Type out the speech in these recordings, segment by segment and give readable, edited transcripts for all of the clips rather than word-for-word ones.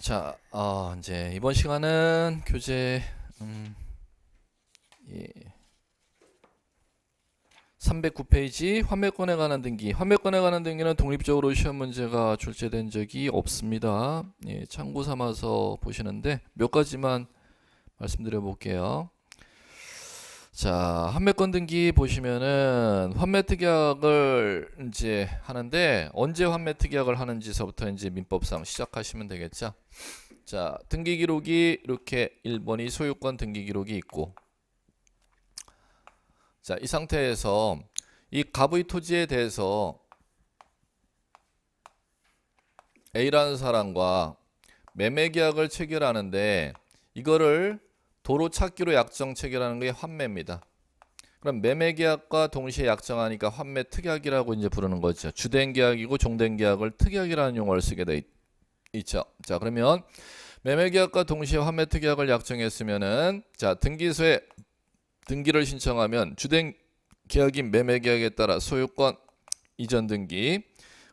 자, 이제 이번 시간은 교재 예, 309페이지 환매권에 관한 등기. 환매권에 관한 등기는 독립적으로 시험 문제가 출제된 적이 없습니다. 예, 참고 삼아서 보시는데 몇 가지만 말씀드려 볼게요. 자, 환매권 등기 보시면은 환매특약을 이제 하는데 언제 환매특약을 하는지서부터 이제 민법상 시작하시면 되겠죠. 자, 등기 기록이 이렇게 1번이 소유권 등기 기록이 있고, 자, 이 상태에서 이 갑의 토지에 대해서 A라는 사람과 매매 계약을 체결하는데 이거를 도로 찾기로 약정 체결하는 게 환매입니다. 그럼 매매 계약과 동시에 약정하니까 환매 특약이라고 이제 부르는 거죠. 주된 계약이고 종된 계약을 특약이라는 용어를 쓰게 돼 있죠. 자, 그러면 매매 계약과 동시에 환매 특약을 약정했으면은 자, 등기소에 등기를 신청하면 주된 계약인 매매 계약에 따라 소유권 이전 등기,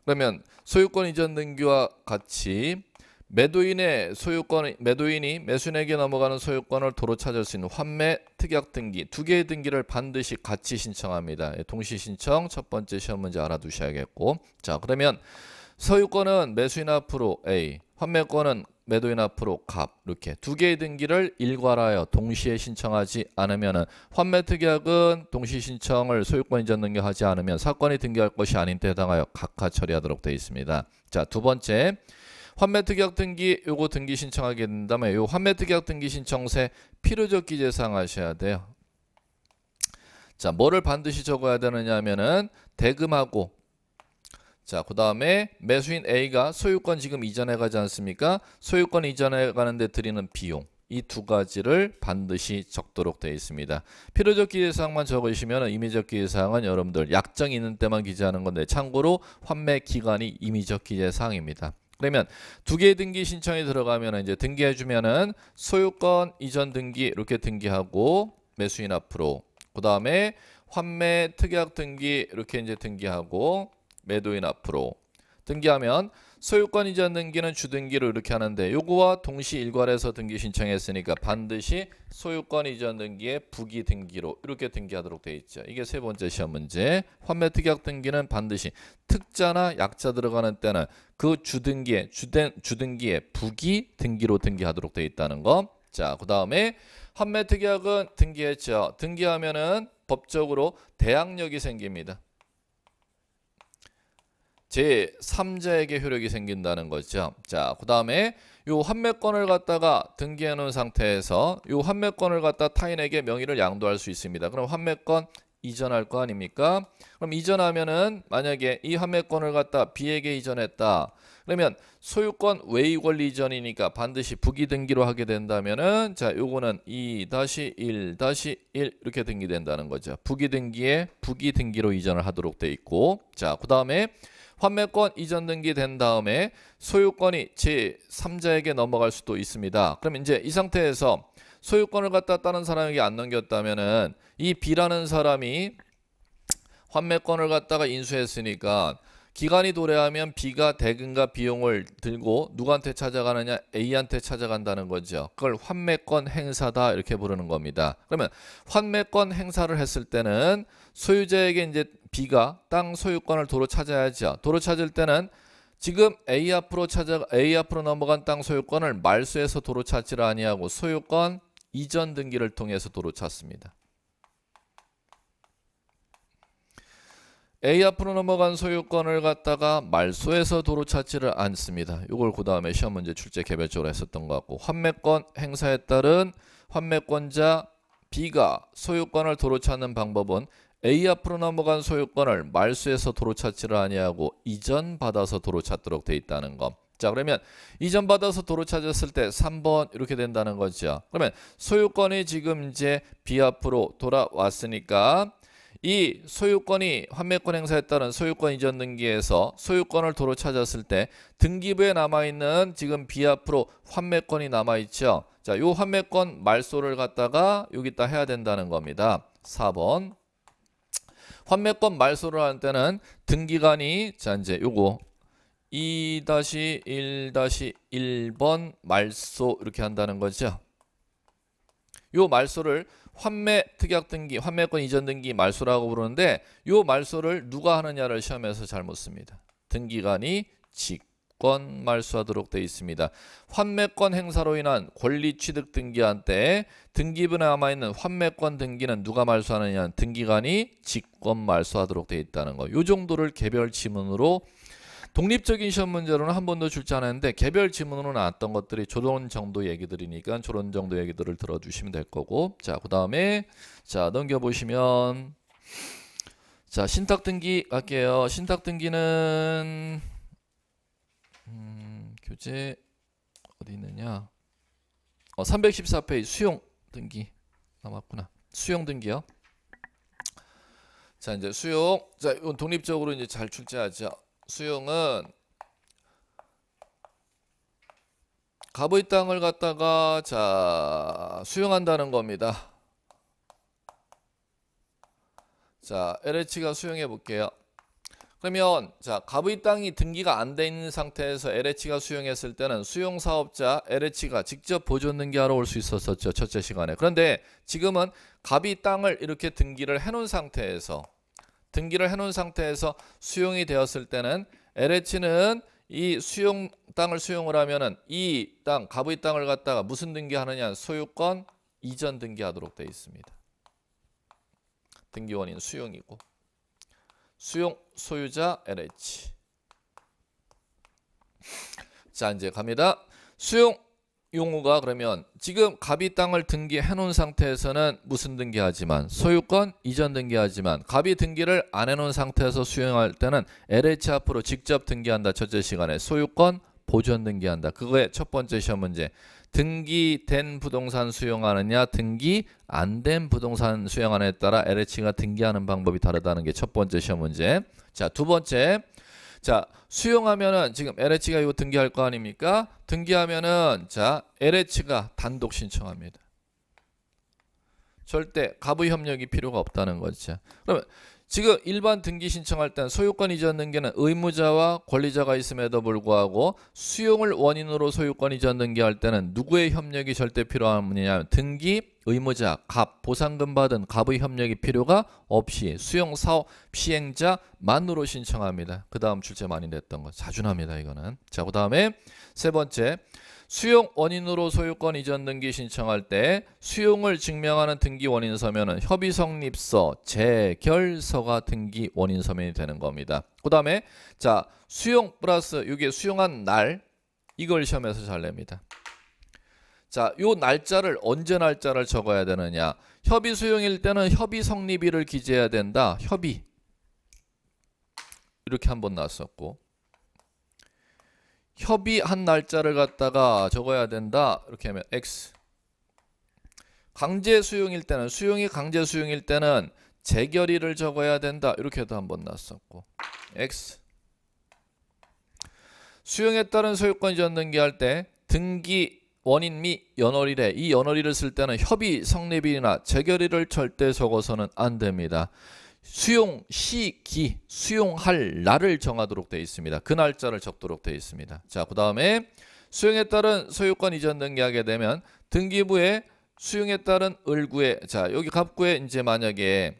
그러면 소유권 이전 등기와 같이 매도인이 매수인에게 넘어가는 소유권을 도로 찾을 수 있는 환매 특약 등기 두 개의 등기를 반드시 같이 신청합니다. 동시 신청 첫 번째 시험 문제 알아두셔야겠고, 자, 그러면 소유권은 매수인 앞으로 A, 환매권은 매도인 앞으로 갑, 이렇게 두 개의 등기를 일괄하여 동시에 신청하지 않으면 환매 특약은 동시 신청을 소유권 이전 등기하지 않으면 사건이 등기할 것이 아닌 때 해당하여 각하 처리하도록 되어 있습니다. 자, 두 번째 환매특약 등기, 요거 등기 신청하게 된다면 요 환매특약 등기 신청서에 필요적 기재사항 하셔야 돼요. 자, 뭐를 반드시 적어야 되느냐 하면은 대금하고, 자, 그 다음에 매수인 A가 소유권 지금 이전해 가지 않습니까? 소유권 이전해 가는데 드리는 비용, 이 두 가지를 반드시 적도록 되어 있습니다. 필요적 기재사항만 적으시면 임의적 기재사항은 여러분들 약정이 있는 때만 기재하는 건데 참고로 환매 기간이 임의적 기재사항입니다. 그러면 두 개의 등기 신청이 들어가면 이제 등기해주면은 소유권 이전 등기 이렇게 등기하고 매수인 앞으로, 그 다음에 환매 특약 등기 이렇게 이제 등기하고 매도인 앞으로 등기하면 소유권 이전 등기는 주등기로 이렇게 하는데 요거와 동시 일괄해서 등기 신청했으니까 반드시 소유권 이전 등기의 부기 등기로 이렇게 등기하도록 되어 있죠. 이게 세 번째 시험 문제. 환매 특약 등기는 반드시 특자나 약자 들어가는 때는 그 주등기의 주등기의 부기 등기로 등기하도록 되어 있다는 거. 자, 그 다음에 환매 특약은 등기했죠. 등기하면은 법적으로 대항력이 생깁니다. 제3자에게 효력이 생긴다는 거죠. 자, 그 다음에 요 환매권을 갖다가 등기해 놓은 상태에서 요 환매권을 갖다 타인에게 명의를 양도할 수 있습니다. 그럼 환매권 이전할 거 아닙니까? 그럼 이전하면은 만약에 이 환매권을 갖다 B에게 이전했다. 그러면 소유권 외의 권리 이전이니까 반드시 부기 등기로 하게 된다면은 자, 요거는 2-1-1 이렇게 등기된다는 거죠. 부기 등기에 부기 등기로 이전을 하도록 돼 있고, 자, 그 다음에 환매권 이전 등기 된 다음에 소유권이 제3자에게 넘어갈 수도 있습니다. 그럼 이제 이 상태에서 소유권을 갖다 다른 사람에게 안 넘겼다면은 이 B라는 사람이 환매권을 갖다가 인수했으니까 기간이 도래하면 B가 대금과 비용을 들고 누구한테 찾아가느냐? A한테 찾아간다는 거죠. 그걸 환매권 행사다 이렇게 부르는 겁니다. 그러면 환매권 행사를 했을 때는 소유자에게 이제 B가 땅 소유권을 도로 찾아야죠. 도로 찾을 때는 지금 A 앞으로 넘어간 땅 소유권을 말소해서 도로 찾지를 아니하고 소유권 이전 등기를 통해서 도로 찾습니다. A 앞으로 넘어간 소유권을 갖다가 말소해서 도로 찾지를 않습니다. 이걸 그 다음에 시험 문제 출제 개별적으로 했었던 것 같고, 환매권 행사에 따른 환매권자 B가 소유권을 도로 찾는 방법은 A 앞으로 넘어간 소유권을 말소해서 도로 찾지를 아니하고 이전받아서 도로 찾도록 돼 있다는 것. 자, 그러면 이전받아서 도로 찾았을 때 3번 이렇게 된다는 거죠. 그러면 소유권이 지금 이제 B 앞으로 돌아왔으니까 이 소유권이 환매권 행사에 따른 소유권 이전 등기에서 소유권을 도로 찾았을 때 등기부에 남아있는 지금 B 앞으로 환매권이 남아있죠. 자, 요 환매권 말소를 갖다가 여기다 해야 된다는 겁니다. 4번. 환매권 말소를 할 때는 등기관이 자, 이제 요거 2-1-1번 말소 이렇게 한다는 거죠. 요 말소를 환매 특약 등기, 환매권 이전 등기 말소라고 부르는데 요 말소를 누가 하느냐를 시험에서 잘 묻습니다. 등기관이 직권 말소하도록 되어 있습니다. 환매권 행사로 인한 권리 취득 등기한 때 등기부에 남아있는 환매권 등기는 누가 말소하느냐, 등기관이 직권 말소하도록 되어 있다는 거. 요 정도를 개별 지문으로 독립적인 시험 문제로는 한 번도 줄지 않았는데 개별 지문으로 나왔던 것들이 저런 정도 얘기들이니까 저런 정도 얘기들을 들어주시면 될 거고, 자, 그 다음에 자 넘겨보시면 자 신탁 등기 갈게요. 신탁 등기는 교재 어디 있느냐? 314페이지 수용 등기 남았구나. 수용 등기요. 자 이제 수용, 자 이건 독립적으로 이제 잘 출제하죠. 수용은 갑의 땅을 갖다가 자 수용한다는 겁니다. 자 LH가 수용해 볼게요. 그러면 자 갑의 땅이 등기가 안 돼 있는 상태에서 LH가 수용했을 때는 수용사업자 LH가 직접 보존 등기하러 올 수 있었었죠, 첫째 시간에. 그런데 지금은 갑이 땅을 이렇게 등기를 해놓은 상태에서 수용이 되었을 때는 LH는 이 수용 땅을 수용을 하면은 이 땅, 갑의 땅을 갖다가 무슨 등기하느냐, 소유권 이전 등기하도록 되어 있습니다. 등기원인 수용이고 수용 소유자 LH. 자 이제 갑니다. 수용 용어가 그러면 지금 갑이 땅을 등기해 놓은 상태에서는 무슨 등기하지만 소유권 이전 등기하지만 갑이 등기를 안 해놓은 상태에서 수용할 때는 LH 앞으로 직접 등기한다. 첫째 시간에 소유권 보존 등기한다. 그거의 첫 번째 시험 문제. 등기된 부동산 수용하느냐 등기 안 된 부동산 수용하느냐에 따라 LH가 등기하는 방법이 다르다는 게 첫 번째 시험 문제. 자 두 번째, 자 수용하면은 지금 LH가 이거 등기할 거 아닙니까? 등기하면은 자 LH가 단독 신청합니다. 절대 갑의 협력이 필요가 없다는 거죠. 그러면 지금 일반 등기 신청할 때는 소유권 이전 등기는 의무자와 권리자가 있음에도 불구하고 수용을 원인으로 소유권 이전 등기할 때는 누구의 협력이 절대 필요하냐면 등기 의무자, 갑, 보상금 받은 갑의 협력이 필요가 없이 수용 사업 시행자만으로 신청합니다. 그 다음 출제 많이 냈던 거 자주 납니다 이거는. 자, 그 다음에 세 번째, 수용 원인으로 소유권 이전 등기 신청할 때 수용을 증명하는 등기 원인 서면은 협의 성립서, 재결서가 등기 원인 서면이 되는 겁니다. 그 다음에 자 수용 플러스 이게 수용한 날, 이걸 시험에서 잘 냅니다. 자, 요 날짜를 언제 날짜를 적어야 되느냐? 협의 수용일 때는 협의 성립일을 기재해야 된다. 협의 이렇게 한번 나왔었고, 협의한 날짜를 갖다가 적어야 된다. 이렇게 하면 X. 강제 수용일 때는, 수용이 강제 수용일 때는 재결의를 적어야 된다. 이렇게도 한번 나왔었고, X. 수용에 따른 소유권 이전 등기할 때 등기 원인 및 연월일에, 이 연월일을 쓸 때는 협의 성립일이나 재결의를 절대 적어서는 안 됩니다. 수용 시기, 수용할 날을 정하도록 되어 있습니다. 그 날짜를 적도록 되어 있습니다. 자, 그 다음에 수용에 따른 소유권 이전 등기하게 되면 등기부에 수용에 따른 을구에, 자 여기 갑구에 이제 만약에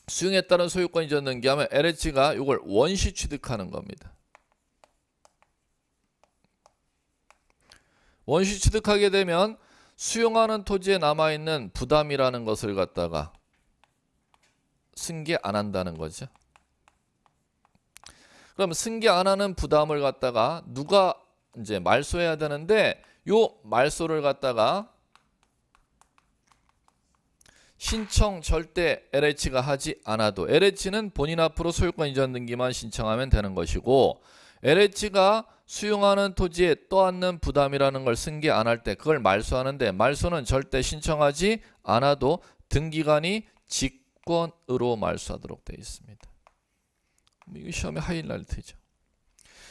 수용에 따른 소유권 이전 등기하면 LH가 이걸 원시 취득하는 겁니다. 원시 취득하게 되면 수용하는 토지에 남아있는 부담이라는 것을 갖다가 승계 안 한다는 거죠. 그럼 승계 안 하는 부담을 갖다가 누가 이제 말소해야 되는데, 요 말소를 갖다가 신청 절대 LH가 하지 않아도 LH는 본인 앞으로 소유권 이전 등기만 신청하면 되는 것이고, LH가 수용하는 토지에 떠안는 부담이라는 걸 승계 안 할 때 그걸 말소하는데, 말소는 절대 신청하지 않아도 등기관이 직권으로 말소하도록 되어 있습니다. 이거 시험의 하이라이트죠.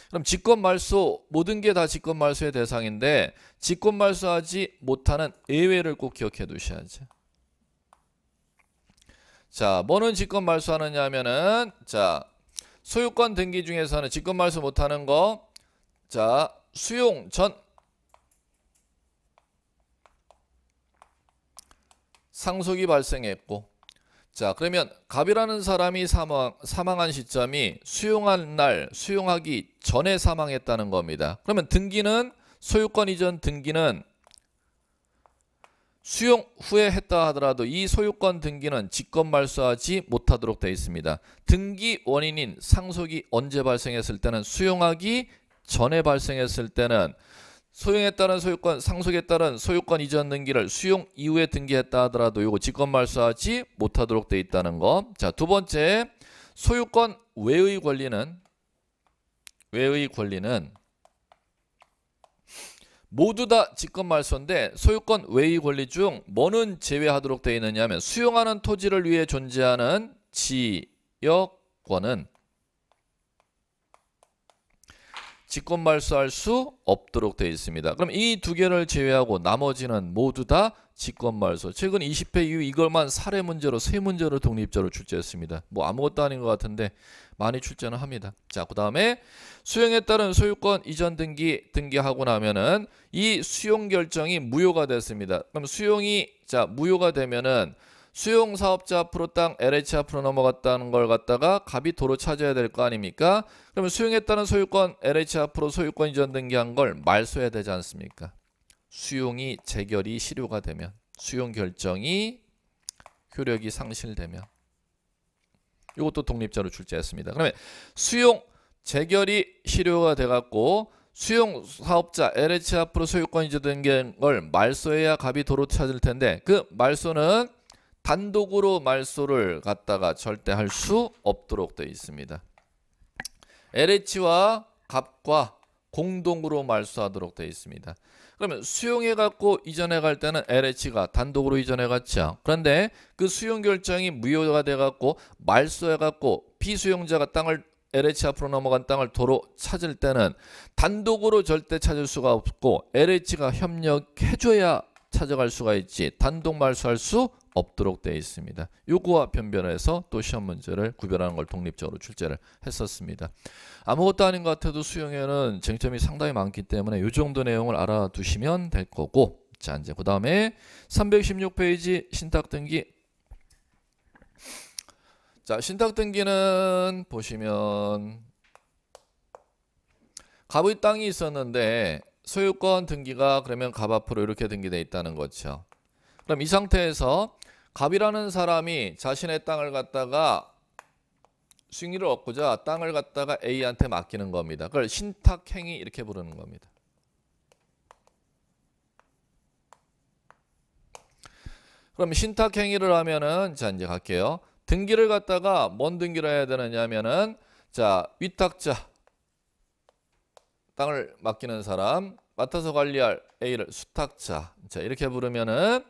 그럼 직권 말소, 모든 게 다 직권 말소의 대상인데 직권 말소하지 못하는 예외를 꼭 기억해 두셔야죠. 자, 뭐는 직권 말소하느냐 하면은 자 소유권 등기 중에서는 직권 말소 못하는 거, 자, 수용 전 상속이 발생했고, 자, 그러면 갑이라는 사람이 사망한 시점이 수용한 날, 수용하기 전에 사망했다는 겁니다. 그러면 등기는, 소유권 이전 등기는 수용 후에 했다 하더라도 이 소유권 등기는 직권 말소하지 못하도록 되어 있습니다. 등기 원인인 상속이 언제 발생했을 때는, 수용하기 전에 발생했을 때는, 소용에 따른 소유권, 상속에 따른 소유권 이전 등기를 수용 이후에 등기했다 하더라도 이거 직권 말소하지 못하도록 되어 있다는 거. 자, 두 번째, 소유권 외의 권리는 모두 다 직권 말소인데, 소유권 외의 권리 중 뭐는 제외하도록 되어 있느냐 하면, 수용하는 토지를 위해 존재하는 지역권은 직권 말소할 수 없도록 되어 있습니다. 그럼 이 두 개를 제외하고 나머지는 모두 다 직권 말소. 최근 20회 이후 이걸만 사례 문제로, 세 문제로 독립적으로 출제했습니다. 뭐 아무것도 아닌 것 같은데 많이 출제는 합니다. 자, 그 다음에 수용에 따른 소유권 이전 등기하고 나면은 이 수용 결정이 무효가 됐습니다. 그럼 수용이, 자, 무효가 되면은 수용 사업자 앞으로 땅 LH 앞으로 넘어갔다는 걸 갖다가 갑이 도로 찾아야 될 거 아닙니까? 그러면 수용에 따른 소유권 LH 앞으로 소유권 이전 등기한 걸 말소해야 되지 않습니까? 수용이 재결이 실효가 되면, 수용 결정이 효력이 상실되면, 이것도 독립자로 출제했습니다. 그러면 수용 재결이 실효가 돼갖고 수용 사업자 LH 앞으로 소유권 이전 등기한 걸 말소해야 갑이 도로 찾을 텐데, 그 말소는 단독으로 말소를 갖다가 절대 할 수 없도록 되어 있습니다. LH와 갑과 공동으로 말소하도록 되어 있습니다. 그러면 수용해 갖고 이전해 갈 때는 LH가 단독으로 이전해 갔죠. 그런데 그 수용 결정이 무효가 돼 갖고 말소해 갖고 피수용자가 땅을, LH 앞으로 넘어간 땅을 도로 찾을 때는 단독으로 절대 찾을 수가 없고 LH가 협력해줘야 찾아갈 수가 있지, 단독 말소할 수 없도록 되어 있습니다. 요거와 변별해서 또 시험 문제를 구별하는 걸 독립적으로 출제를 했었습니다. 아무것도 아닌 것 같아도 수용에는 쟁점이 상당히 많기 때문에 요 정도 내용을 알아두시면 될 거고, 자, 이제 그 다음에 316페이지 신탁등기. 자, 신탁등기는 보시면 갑의 땅이 있었는데 소유권 등기가 그러면 갑 앞으로 이렇게 등기되어 있다는 거죠. 그럼 이 상태에서 갑이라는 사람이 자신의 땅을 갖다가 수익리를 얻고자 땅을 갖다가 A한테 맡기는 겁니다. 그걸 신탁행위 이렇게 부르는 겁니다. 그럼 신탁행위를 하면은, 자, 이제 갈게요. 등기를 갖다가 뭔 등기를 해야 되느냐 하면은, 자, 위탁자, 땅을 맡기는 사람, 맡아서 관리할 A를 수탁자. 자, 이렇게 부르면은,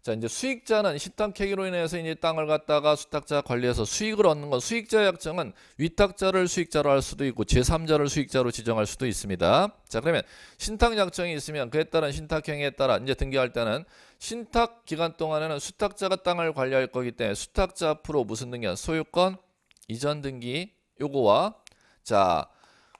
자, 이제 수익자는 신탁행위로 인해서 이제 땅을 갖다가 수탁자 관리해서 수익을 얻는 건, 수익자 약정은 위탁자를 수익자로 할 수도 있고 제3자를 수익자로 지정할 수도 있습니다. 자, 그러면 신탁 약정이 있으면 그에 따른 신탁행위에 따라 이제 등기할 때는 신탁 기간 동안에는 수탁자가 땅을 관리할 거기 때문에 수탁자 앞으로 무슨 등기야? 소유권 이전 등기, 요거와, 자,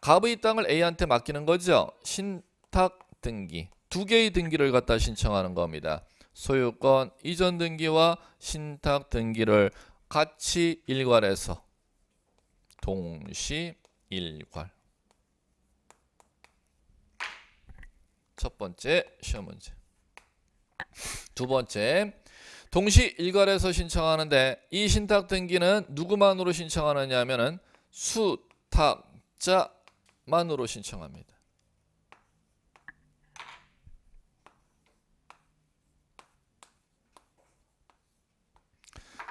갑의 땅을 A한테 맡기는 거죠. 신탁 등기, 두 개의 등기를 갖다 신청하는 겁니다. 소유권 이전 등기와 신탁 등기를 같이 일괄해서 동시 일괄. 첫 번째 시험 문제. 두 번째, 동시 일괄해서 신청하는데 이 신탁 등기는 누구만으로 신청하느냐 하면은 수탁자만으로 신청합니다.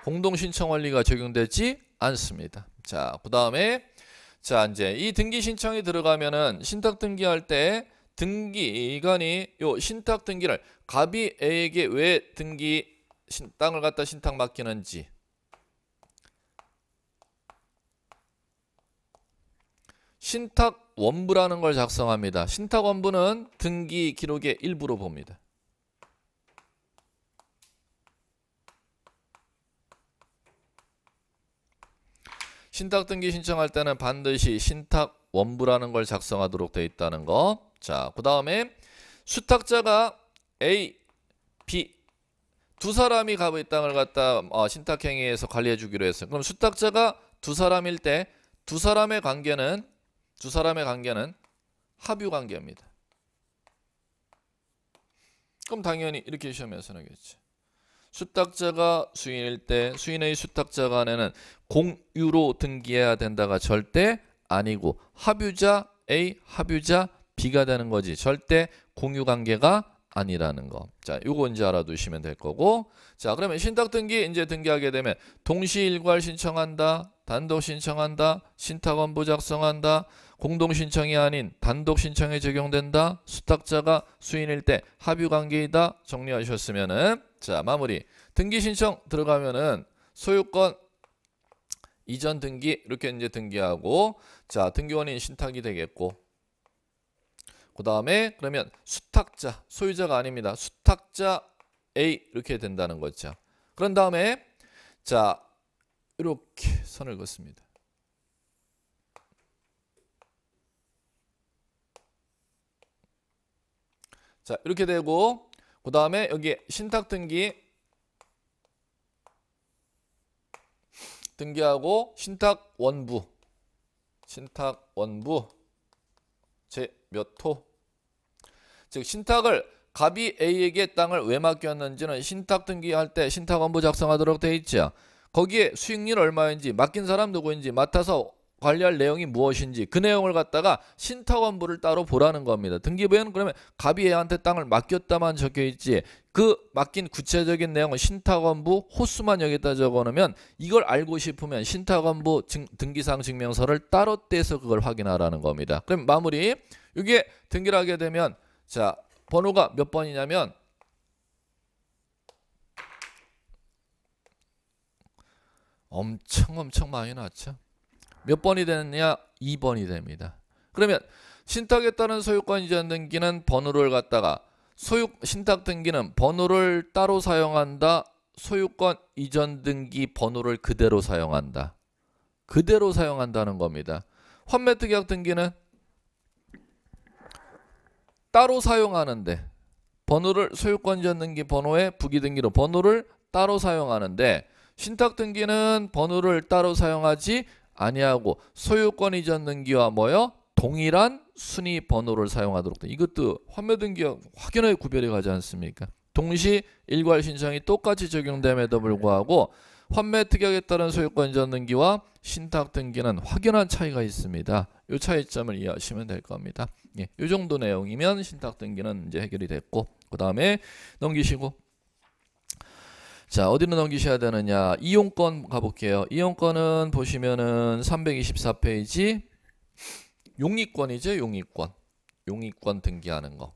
공동신청 원리가 적용되지 않습니다. 자, 그 다음에, 자, 이제 이 등기 신청이 들어가면은 신탁 등기할 때 등기관이 요 신탁 등기를 갑이 A에게 왜 땅을 갖다 신탁 맡기는지, 신탁 원부라는 걸 작성합니다. 신탁 원부는 등기 기록의 일부로 봅니다. 신탁 등기 신청할 때는 반드시 신탁 원부라는 걸 작성하도록 되어 있다는 거. 자, 그 다음에 수탁자가 A, B 두 사람이 갑의 땅을 갖다 신탁행위에서 관리해 주기로 했어요. 그럼 수탁자가 두 사람일 때 두 사람의 관계는 합유 관계입니다. 그럼 당연히 이렇게 시험에서 나겠지. 수탁자가 수인일 때 수인의 수탁자 간에는 공유로 등기해야 된다가 절대 아니고 합유자 A, 합유자 B가 되는 거지. 절대 공유 관계가 아니라는 거. 자, 요거 이제 알아두시면 될 거고. 자, 그러면 신탁 등기 이제 등기하게 되면 동시 일괄 신청한다, 단독 신청한다, 신탁 원부 작성한다, 공동 신청이 아닌 단독 신청에 적용된다, 수탁자가 수인일 때 합유 관계이다. 정리하셨으면은 자, 마무리. 등기 신청 들어가면은 소유권 이전 등기 이렇게 이제 등기하고 자, 등기원인 신탁이 되겠고. 그 다음에 그러면 수탁자, 소유자가 아닙니다. 수탁자 A 이렇게 된다는 거죠. 그런 다음에 자, 이렇게 선을 긋습니다. 자, 이렇게 되고 그 다음에 여기 신탁 등기하고 신탁 원부 제 몇 호, 즉 신탁을 갑이 A에게 땅을 왜 맡겼는지는 신탁 등기할 때 신탁 원부 작성하도록 되어 있죠. 거기에 수익률 얼마인지, 맡긴 사람 누구인지, 맡아서 관리할 내용이 무엇인지 그 내용을 갖다가 신탁 원부를 따로 보라는 겁니다. 등기부에는 그러면 갑이 A한테 땅을 맡겼다만 적혀 있지 그 맡긴 구체적인 내용은 신탁 원부 호수만 여기다 적어 놓으면 이걸 알고 싶으면 신탁 원부 등기사항 증명서를 따로 떼서 그걸 확인하라는 겁니다. 그럼 마무리. 이게 등기를 하게 되면 자, 번호가 몇 번이냐면 엄청 많이 났죠. 몇 번이 되느냐? 2번이 됩니다. 그러면 신탁에 따른 소유권 이전 등기는 번호를 갖다가 신탁 등기는 번호를 따로 사용한다. 소유권 이전 등기 번호를 그대로 사용한다. 그대로 사용한다는 겁니다. 환매특약 등기는 따로 사용하는데 번호를 소유권 이전 등기 번호에 부기 등기로 번호를 따로 사용하는데 신탁 등기는 번호를 따로 사용하지 아니하고 소유권 이전 등기와 뭐요? 동일한 순위 번호를 사용하도록 돼. 이것도 환매 등기와 확연하게 구별이 가지 않습니까? 동시 일괄 신청이 똑같이 적용됨에도 불구하고 환매 특약에 따른 소유권 이전 등기와 신탁 등기는 확연한 차이가 있습니다. 이 차이점을 이해하시면 될 겁니다. 예, 이 정도 내용이면 신탁 등기는 이제 해결이 됐고 그 다음에 넘기시고 자, 어디로 넘기셔야 되느냐? 이용권 가볼게요. 이용권은 보시면은 324페이지 용익권이죠. 용익권 등기하는 거.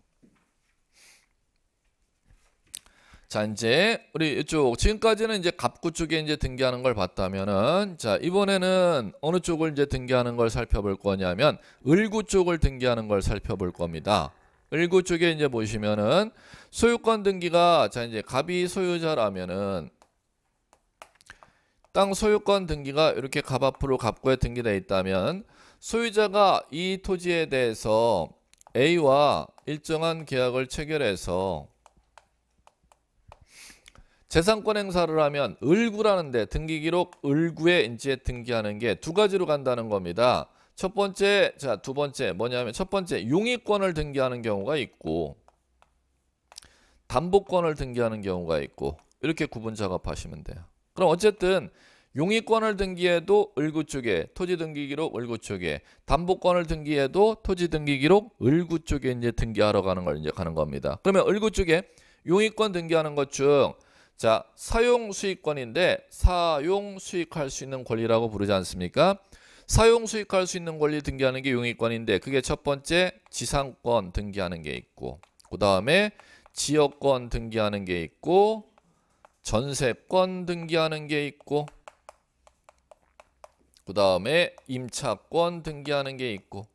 자, 이제 우리 이쪽 지금까지는 이제 갑구 쪽에 이제 등기하는 걸 봤다면은 자, 이번에는 어느 쪽을 이제 등기하는 걸 살펴볼 거냐면 을구 쪽을 등기하는 걸 살펴볼 겁니다. 을구 쪽에 이제 보시면은 소유권 등기가 자, 이제 갑이 소유자라면은 땅 소유권 등기가 이렇게 갑 앞으로 갑구에 등기되어 있다면 소유자가 이 토지에 대해서 A와 일정한 계약을 체결해서 재산권 행사를 하면 을구라는데 등기기록 을구에 이제 등기하는 게 두 가지로 간다는 겁니다. 첫 번째, 자, 두 번째 뭐냐면 첫 번째 용익권을 등기하는 경우가 있고 담보권을 등기하는 경우가 있고 이렇게 구분 작업하시면 돼요. 그럼 어쨌든 용익권을 등기해도 을구 쪽에 토지 등기기록 을구 쪽에 담보권을 등기해도 토지 등기기록 을구 쪽에 이제 등기하러 가는 걸 이제 가는 겁니다. 그러면 을구 쪽에 용익권 등기하는 것 중 자, 사용 수익권인데 사용 수익할 수 있는 권리라고 부르지 않습니까? 사용 수익할 수 있는 권리 등기하는 게 용익권인데 그게 첫 번째 지상권 등기하는 게 있고 그 다음에 지역권 등기하는 게 있고 전세권 등기하는 게 있고 그 다음에 임차권 등기하는 게 있고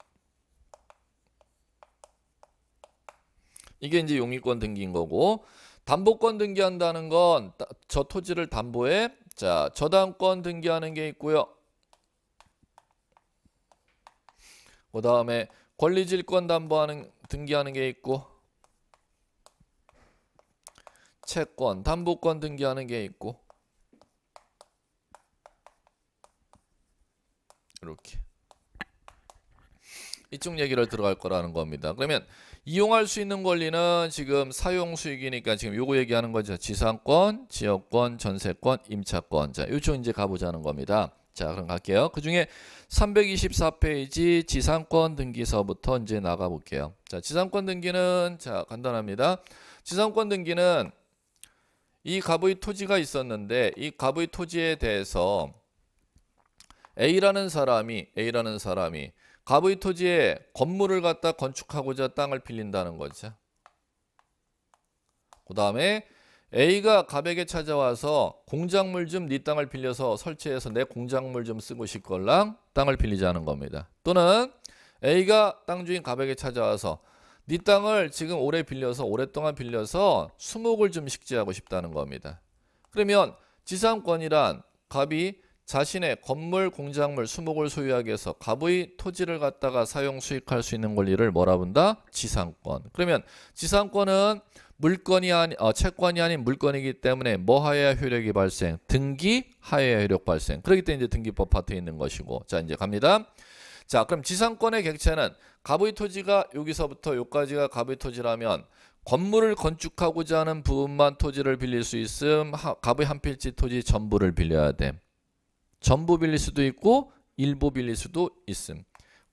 이게 이제 용익권 등기인 거고 담보권 등기한다는 건 저 토지를 담보해 자 저당권 등기하는 게 있고요. 그 다음에 권리질권 담보하는 등기하는 게 있고 채권, 담보권 등기하는 게 있고 이렇게 이쪽 얘기를 들어갈 거라는 겁니다. 그러면 이용할 수 있는 권리는 지금 사용 수익이니까 지금 요거 얘기하는 거죠. 지상권, 지역권, 전세권, 임차권. 자, 요쪽 이제 가보자는 겁니다. 자, 그럼 갈게요. 그 중에 324페이지 지상권 등기서부터 이제 나가 볼게요. 자, 지상권 등기는 자, 간단합니다. 지상권 등기는 이 갑의 토지가 있었는데 이 갑의 토지에 대해서 A라는 사람이 갑의 토지에 건물을 갖다 건축하고자 땅을 빌린다는 거죠. 그 다음에 A가 갑에게 찾아와서 공작물 좀 네 땅을 빌려서 설치해서 내 공작물 좀 쓰고 싶걸랑 땅을 빌리자는 겁니다. 또는 A가 땅 주인 갑에게 찾아와서 네 땅을 지금 오랫동안 빌려서 수목을 좀 식재하고 싶다는 겁니다. 그러면 지상권이란 갑이 자신의 건물, 공작물, 수목을 소유하기 위해서 갑의 토지를 갖다가 사용 수익할 수 있는 권리를 뭐라 본다? 지상권. 그러면 지상권은 채권이 아닌 물건이기 때문에 뭐 하에야 효력이 발생? 등기 하에야 효력 발생. 그렇기 때문에 이제 등기법 파트에 있는 것이고. 자, 이제 갑니다. 자, 그럼 지상권의 객체는 갑의 토지가 여기서부터 여기까지가 갑의 토지라면 건물을 건축하고자 하는 부분만 토지를 빌릴 수 있음. 갑의 한 필지 토지 전부를 빌려야 돼. 전부 빌릴 수도 있고 일부 빌릴 수도 있음.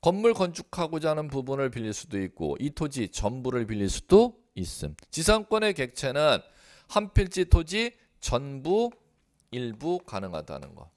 건물 건축하고자 하는 부분을 빌릴 수도 있고 이 토지 전부를 빌릴 수도 있음. 지상권의 객체는 한 필지 토지 전부 일부 가능하다는 거.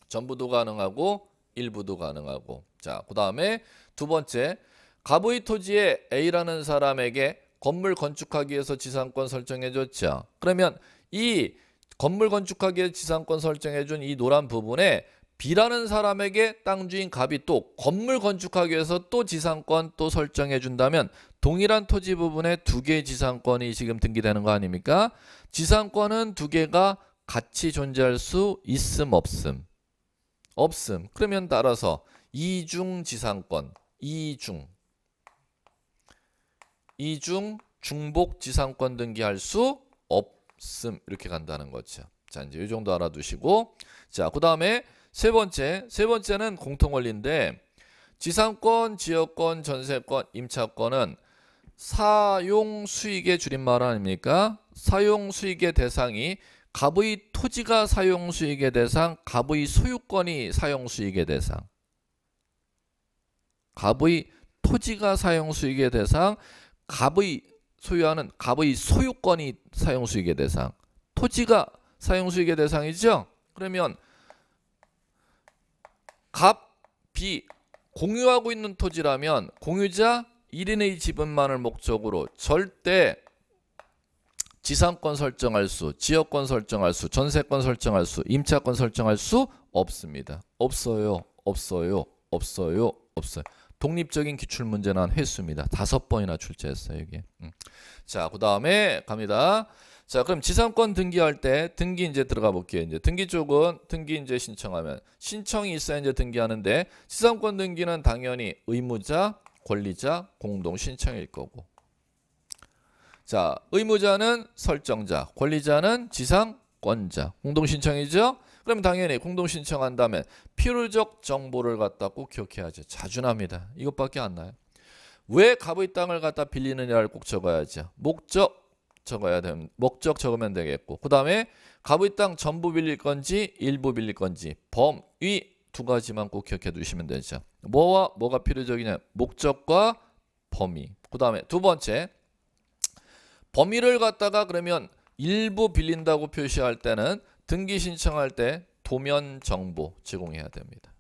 전부도 가능하고 일부도 가능하고. 자, 그 다음에 두 번째, 갑의 토지에 A라는 사람에게 건물 건축하기 위해서 지상권 설정해 줬죠. 그러면 이 건물 건축하기 위해 지상권 설정해 준 이 노란 부분에 B라는 사람에게 땅 주인 갑이 또 건물 건축하기 위해서 또 지상권 또 설정해 준다면 동일한 토지 부분에 두 개의 지상권이 지금 등기되는 거 아닙니까? 지상권은 두 개가 같이 존재할 수 있음 없음? 없음. 그러면 따라서 이중 지상권, 이중 중복 지상권 등기할 수 없음. 이렇게 간다는 거죠. 자, 이제 이 정도 알아두시고, 자, 그 다음에 세 번째는 공통원리인데 지상권, 지역권, 전세권, 임차권은 사용수익의 줄임말 아닙니까? 사용수익의 대상이 갑의 토지가 사용수익의 대상, 갑의 소유권이 사용수익의 대상. 갑의 토지가 사용수익의 대상, 갑의 소유하는 갑의 소유권이 사용수익의 대상. 토지가 사용수익의 대상이죠? 그러면 갑이 공유하고 있는 토지라면 공유자 1인의 지분만을 목적으로 절대 지상권 설정할 수, 지역권 설정할 수, 전세권 설정할 수, 임차권 설정할 수 없습니다. 없어요. 독립적인 기출문제 난 횟수입니다. 5번이나 출제했어요, 이게. 자, 그 다음에 갑니다. 자, 그럼 지상권 등기할 때 등기 이제 들어가 볼게요. 이제 등기 쪽은 등기 이제 신청하면 신청이 있어야 이제 등기하는데 지상권 등기는 당연히 의무자, 권리자, 공동 신청일 거고. 자, 의무자는 설정자, 권리자는 지상권자, 공동 신청이죠? 그럼 당연히 공동 신청한다면 필요적 정보를 갖다 꼭 기억해야죠. 자주 납니다. 이것밖에 안 나요. 왜 갑의 땅을 갖다 빌리느냐를 꼭 적어야죠. 목적 적으면 되겠고, 그 다음에 갑의 땅 전부 빌릴 건지 일부 빌릴 건지 범위 두 가지만 꼭 기억해 두시면 되죠. 뭐와 뭐가 필요적이냐? 목적과 범위. 그 다음에 두 번째, 범위를 갖다가 그러면 일부 빌린다고 표시할 때는 등기 신청할 때 도면 정보 제공해야 됩니다.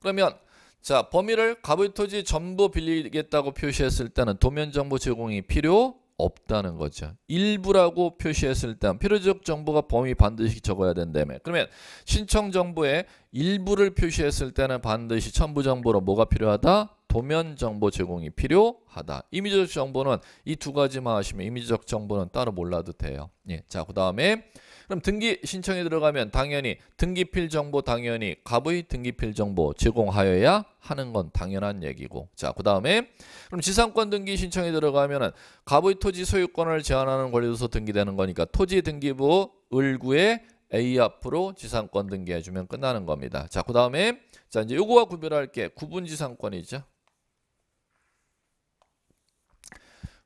그러면 자, 범위를 갑의 토지 전부 빌리겠다고 표시했을 때는 도면 정보 제공이 필요 없다는 거죠. 일부라고 표시했을 때는 필요적 정보가 범위 반드시 적어야 된다며. 그러면 신청 정보에 일부를 표시했을 때는 반드시 첨부 정보로 뭐가 필요하다? 도면 정보 제공이 필요하다. 이미지적 정보는 이 두 가지만 하시면 이미지적 정보는 따로 몰라도 돼요. 예. 자, 그 다음에 그럼 등기 신청이 들어가면 당연히 등기필 정보 당연히 갑의 등기필 정보 제공하여야 하는 건 당연한 얘기고. 자, 그다음에 그럼 지상권 등기 신청이 들어가면은 갑의 토지 소유권을 제한하는 권리로서 등기되는 거니까 토지 등기부 을구에 A 앞으로 지상권 등기해 주면 끝나는 겁니다. 자, 그다음에 자, 이제 요거와 구별할 게 구분지상권이죠.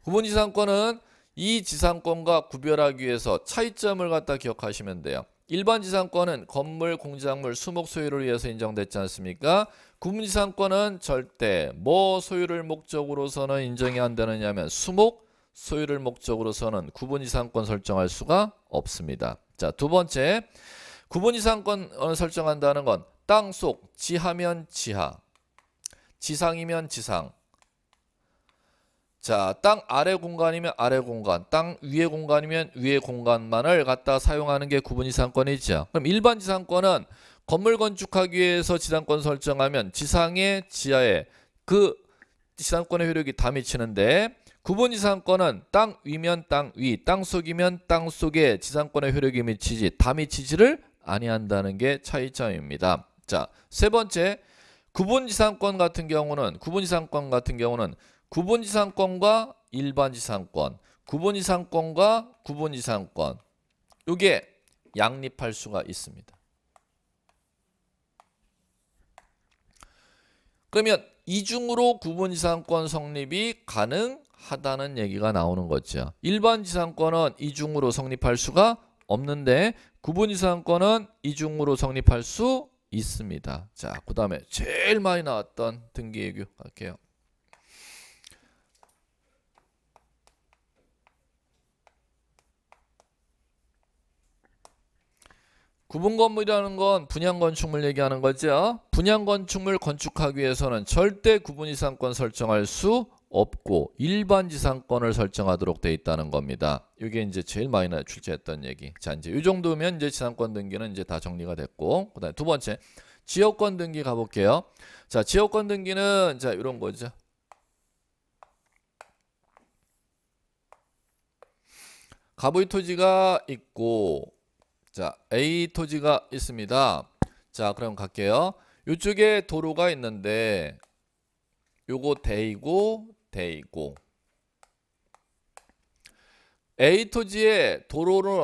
구분지상권은 이 지상권과 구별하기 위해서 차이점을 갖다 기억하시면 돼요. 일반 지상권은 건물, 공작물, 수목 소유를 위해서 인정됐지 않습니까? 구분지상권은 절대 뭐 소유를 목적으로서는 인정이 안 되느냐면 수목 소유를 목적으로서는 구분지상권 설정할 수가 없습니다. 자, 두 번째, 구분지상권을 설정한다는 건 땅속 지하면 지하, 지상이면 지상. 자, 땅 아래 공간이면 아래 공간, 땅 위에 공간이면 위에 공간만을 갖다 사용하는 게 구분지상권이죠. 그럼 일반 지상권은 건물 건축하기 위해서 지상권 설정하면 지상에 지하에 그 지상권의 효력이 다 미치는데 구분지상권은 땅 위면 땅 위, 땅 속이면 땅 속에 지상권의 효력이 미치지 다 미치지를 아니한다는 게 차이점입니다. 자, 세 번째, 구분지상권 같은 경우는 구분지상권과 일반지상권, 구분지상권과 구분지상권 이게 양립할 수가 있습니다. 그러면 이중으로 구분지상권 성립이 가능하다는 얘기가 나오는 거죠. 일반지상권은 이중으로 성립할 수가 없는데 구분지상권은 이중으로 성립할 수 있습니다. 자, 그 다음에 제일 많이 나왔던 등기예규 갈게요. 구분건물이라는 건 분양건축물 얘기하는 거죠. 분양건축물 건축하기 위해서는 절대 구분지상권 설정할 수 없고 일반지상권을 설정하도록 되어 있다는 겁니다. 이게 이제 제일 많이 출제했던 얘기. 자, 이제 이 정도면 이제 지상권 등기는 이제 다 정리가 됐고, 그다음에 두 번째 지역권 등기 가볼게요. 자, 지역권 등기는 자 이런 거죠. 갑의 토지가 있고. 자, A 토지가 있습니다. 자, 그럼 갈게요. 이쪽에 도로가 있는데 요거 대이고 A 토지에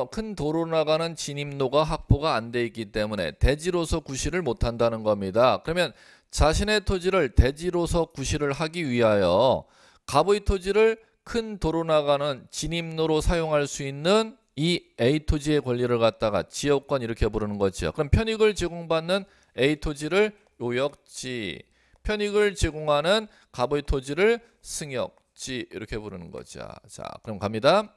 큰 도로 나가는 진입로가 확보가 안 돼 있기 때문에 대지로서 구실을 못 한다는 겁니다. 그러면 자신의 토지를 대지로서 구실을 하기 위하여 갑의 토지를 큰 도로 나가는 진입로로 사용할 수 있는 이 A 토지의 권리를 갖다가 지역권 이렇게 부르는 거죠. 그럼 편익을 제공받는 A 토지를 요역지, 편익을 제공하는 갑의 토지를 승역지 이렇게 부르는 거죠. 자, 그럼 갑니다.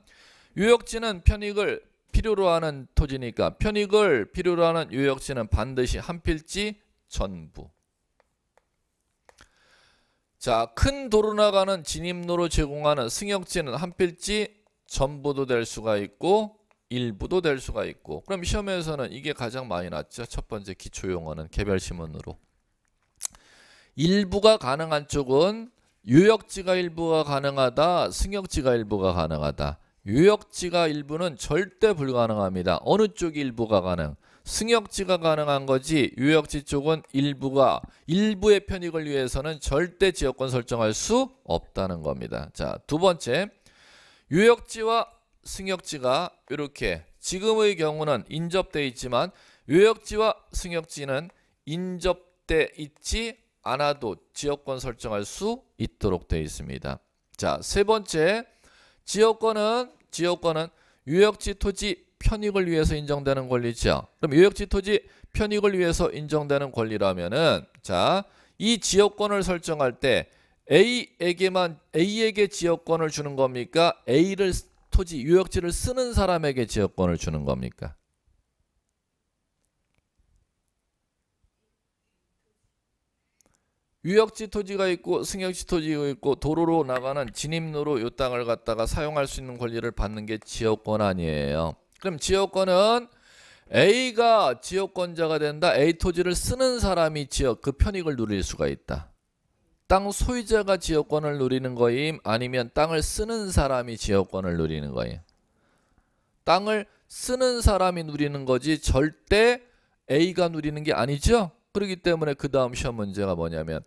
요역지는 편익을 필요로 하는 토지니까 편익을 필요로 하는 요역지는 반드시 한 필지 전부. 자, 큰 도로 나가는 진입로로 제공하는 승역지는 한 필지 전부도 될 수가 있고 일부도 될 수가 있고. 그럼 시험에서는 이게 가장 많이 났죠. 첫 번째 기초용어는 개별시문으로. 일부가 가능한 쪽은 요역지가 일부가 가능하다, 승역지가 일부가 가능하다. 요역지가 일부는 절대 불가능합니다. 어느 쪽이 일부가 가능? 승역지가 가능한 거지 요역지 쪽은 일부의 편익을 위해서는 절대 지역권 설정할 수 없다는 겁니다. 자, 두 번째, 요역지와 승역지가 이렇게 지금의 경우는 인접돼 있지만 요역지와 승역지는 인접돼 있지 않아도 지역권 설정할 수 있도록 되어 있습니다. 자, 세 번째, 지역권은 요역지 토지 편익을 위해서 인정되는 권리죠. 그럼 요역지 토지 편익을 위해서 인정되는 권리라면은 자, 이 지역권을 설정할 때 A에게 지역권을 주는 겁니까? A를 토지 요역지를 쓰는 사람에게 지역권을 주는 겁니까? 요역지 토지가 있고 승역지 토지가 있고 도로로 나가는 진입로로 이 땅을 갖다가 사용할 수 있는 권리를 받는 게 지역권 아니에요. 그럼 지역권은 A가 지역권자가 된다. A 토지를 쓰는 사람이 그 편익을 누릴 수가 있다. 땅 소유자가 지역권을 누리는 거임? 아니면 땅을 쓰는 사람이 지역권을 누리는 거임? 땅을 쓰는 사람이 누리는 거지 절대 A가 누리는 게 아니죠. 그렇기 때문에 그 다음 시험 문제가 뭐냐면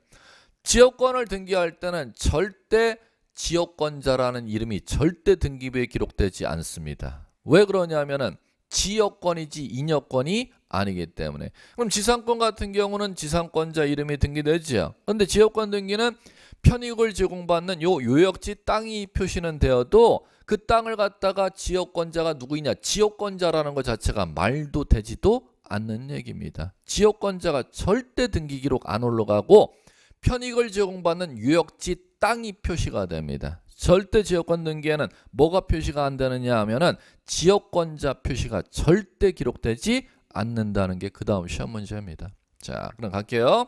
지역권을 등기할 때는 절대 지역권자라는 이름이 절대 등기부에 기록되지 않습니다. 왜 그러냐면은 지역권이지 인여권이 아니기 때문에. 그럼 지상권 같은 경우는 지상권자 이름이 등기되죠. 그런데 지역권 등기는 편익을 제공받는 요 요역지 땅이 표시는 되어도 그 땅을 갖다가 지역권자가 누구이냐, 지역권자라는 것 자체가 말도 되지도 않는 얘기입니다. 지역권자가 절대 등기 기록 안 올라가고 편익을 제공받는 유역지 땅이 표시가 됩니다. 절대 지역권 등기에는 뭐가 표시가 안 되느냐 하면은 지역권자 표시가 절대 기록되지 않는다는 게 그 다음 시험 문제입니다. 자, 그럼 갈게요.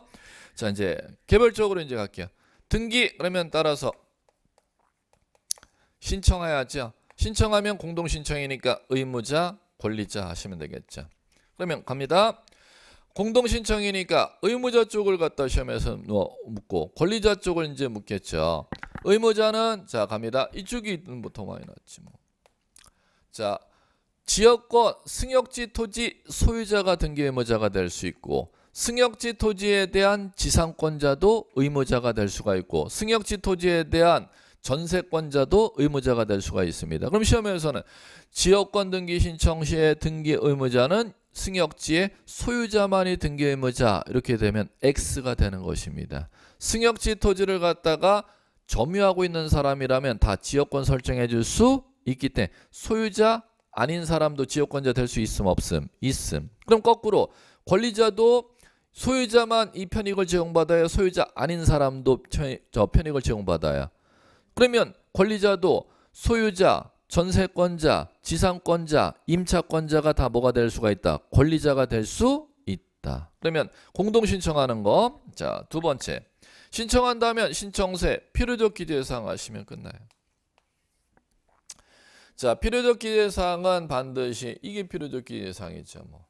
자, 이제 개별적으로 이제 갈게요. 등기 그러면 따라서 신청해야죠. 신청하면 공동신청이니까 의무자, 권리자 하시면 되겠죠. 그러면 갑니다. 공동신청이니까 의무자 쪽을 갖다 시험에서 묻고 권리자 쪽을 이제 묻겠죠. 의무자는 자 갑니다. 이쪽이 더 많이 났지 뭐. 자, 지역권 승역지 토지 소유자가 등기 의무자가 될 수 있고 승역지 토지에 대한 지상권자도 의무자가 될 수가 있고 승역지 토지에 대한 전세권자도 의무자가 될 수가 있습니다. 그럼 시험에서는 지역권 등기 신청 시에 등기 의무자는 승역지의 소유자만이 등기 의무자 이렇게 되면 X가 되는 것입니다. 승역지 토지를 갖다가 점유하고 있는 사람이라면 다 지역권 설정해 줄 수 있기 때문에 소유자 아닌 사람도 지역권자 될 수 있음 없음? 있음. 그럼 거꾸로 권리자도 소유자만 이 편익을 제공받아야 소유자 아닌 사람도 저 편익을 제공받아야. 그러면 권리자도 소유자, 전세권자, 지상권자, 임차권자가 다 뭐가 될 수가 있다? 권리자가 될 수 있다. 그러면 공동신청하는 거. 자, 두 번째. 신청한다면 신청세 필요적 기재사항 하시면 끝나요. 자, 필요적 기재사항은 반드시 이게 필요적 기재사항이죠. 뭐.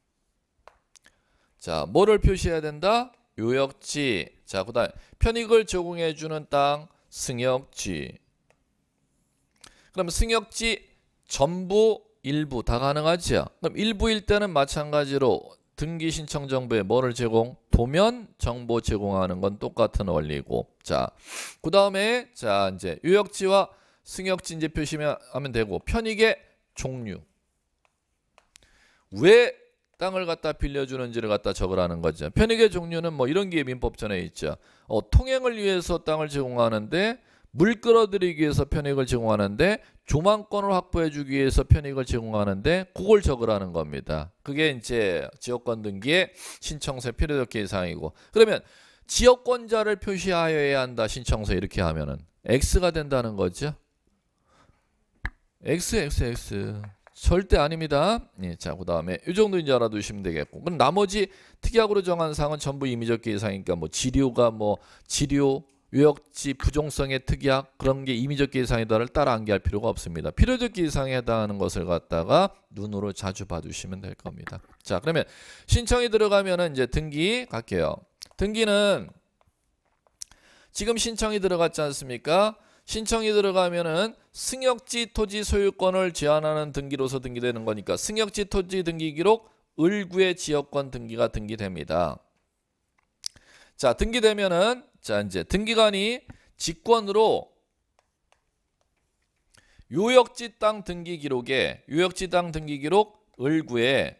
자, 뭐를 표시해야 된다? 요역지. 자, 그 다음에 편익을 제공해 주는 땅, 승역지. 그럼 승역지 전부 일부 다 가능하죠. 그럼 일부일 때는 마찬가지로 등기 신청 정보에 뭐를 제공? 도면 정보 제공하는 건 똑같은 원리고. 자, 그 다음에 자 이제 요역지와 승역지 이제 표시하면 되고 편익의 종류. 왜 땅을 갖다 빌려주는지를 갖다 적으라는 거죠. 편익의 종류는 뭐 이런 게 민법전에 있죠. 통행을 위해서 땅을 제공하는데 물 끌어들이기 위해서 편익을 제공하는데 조망권을 확보해 주기 위해서 편익을 제공하는데 그걸 적으라는 겁니다. 그게 이제 지역권 등기의 신청서 필요적 기재사항이고. 그러면 지역권자를 표시하여야 한다. 신청서 이렇게 하면은 X가 된다는 거죠. X. 절대 아닙니다. 예, 자, 그 다음에 이 정도 이제 알아두시면 되겠고. 그럼 나머지 특약으로 정한 사항은 전부 임의적 기재사항이니까 뭐 지료가 뭐 지료, 요역지 부종성의 특약 그런 게 임의적 기재사항이다를 따라 암기할 필요가 없습니다. 필요적 기재사항에 해당하는 것을 갖다가 눈으로 자주 봐주시면 될 겁니다. 자, 그러면 신청이 들어가면은 이제 등기 갈게요. 등기는 지금 신청이 들어갔지 않습니까? 신청이 들어가면은 승역지 토지 소유권을 제한하는 등기로서 등기되는 거니까 승역지 토지 등기 기록 을구의 지역권 등기가 등기됩니다. 자, 등기되면은 자 이제 등기관이 직권으로 요역지 땅 등기 기록에 요역지 땅 등기 기록 을구에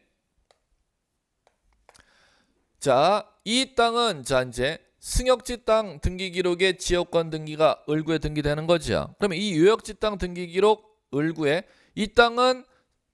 자, 이 땅은 자 이제 승역지 땅 등기 기록에 지역권 등기가 을구에 등기되는 거죠. 그러면 이 요역지 땅 등기 기록 을구에 이 땅은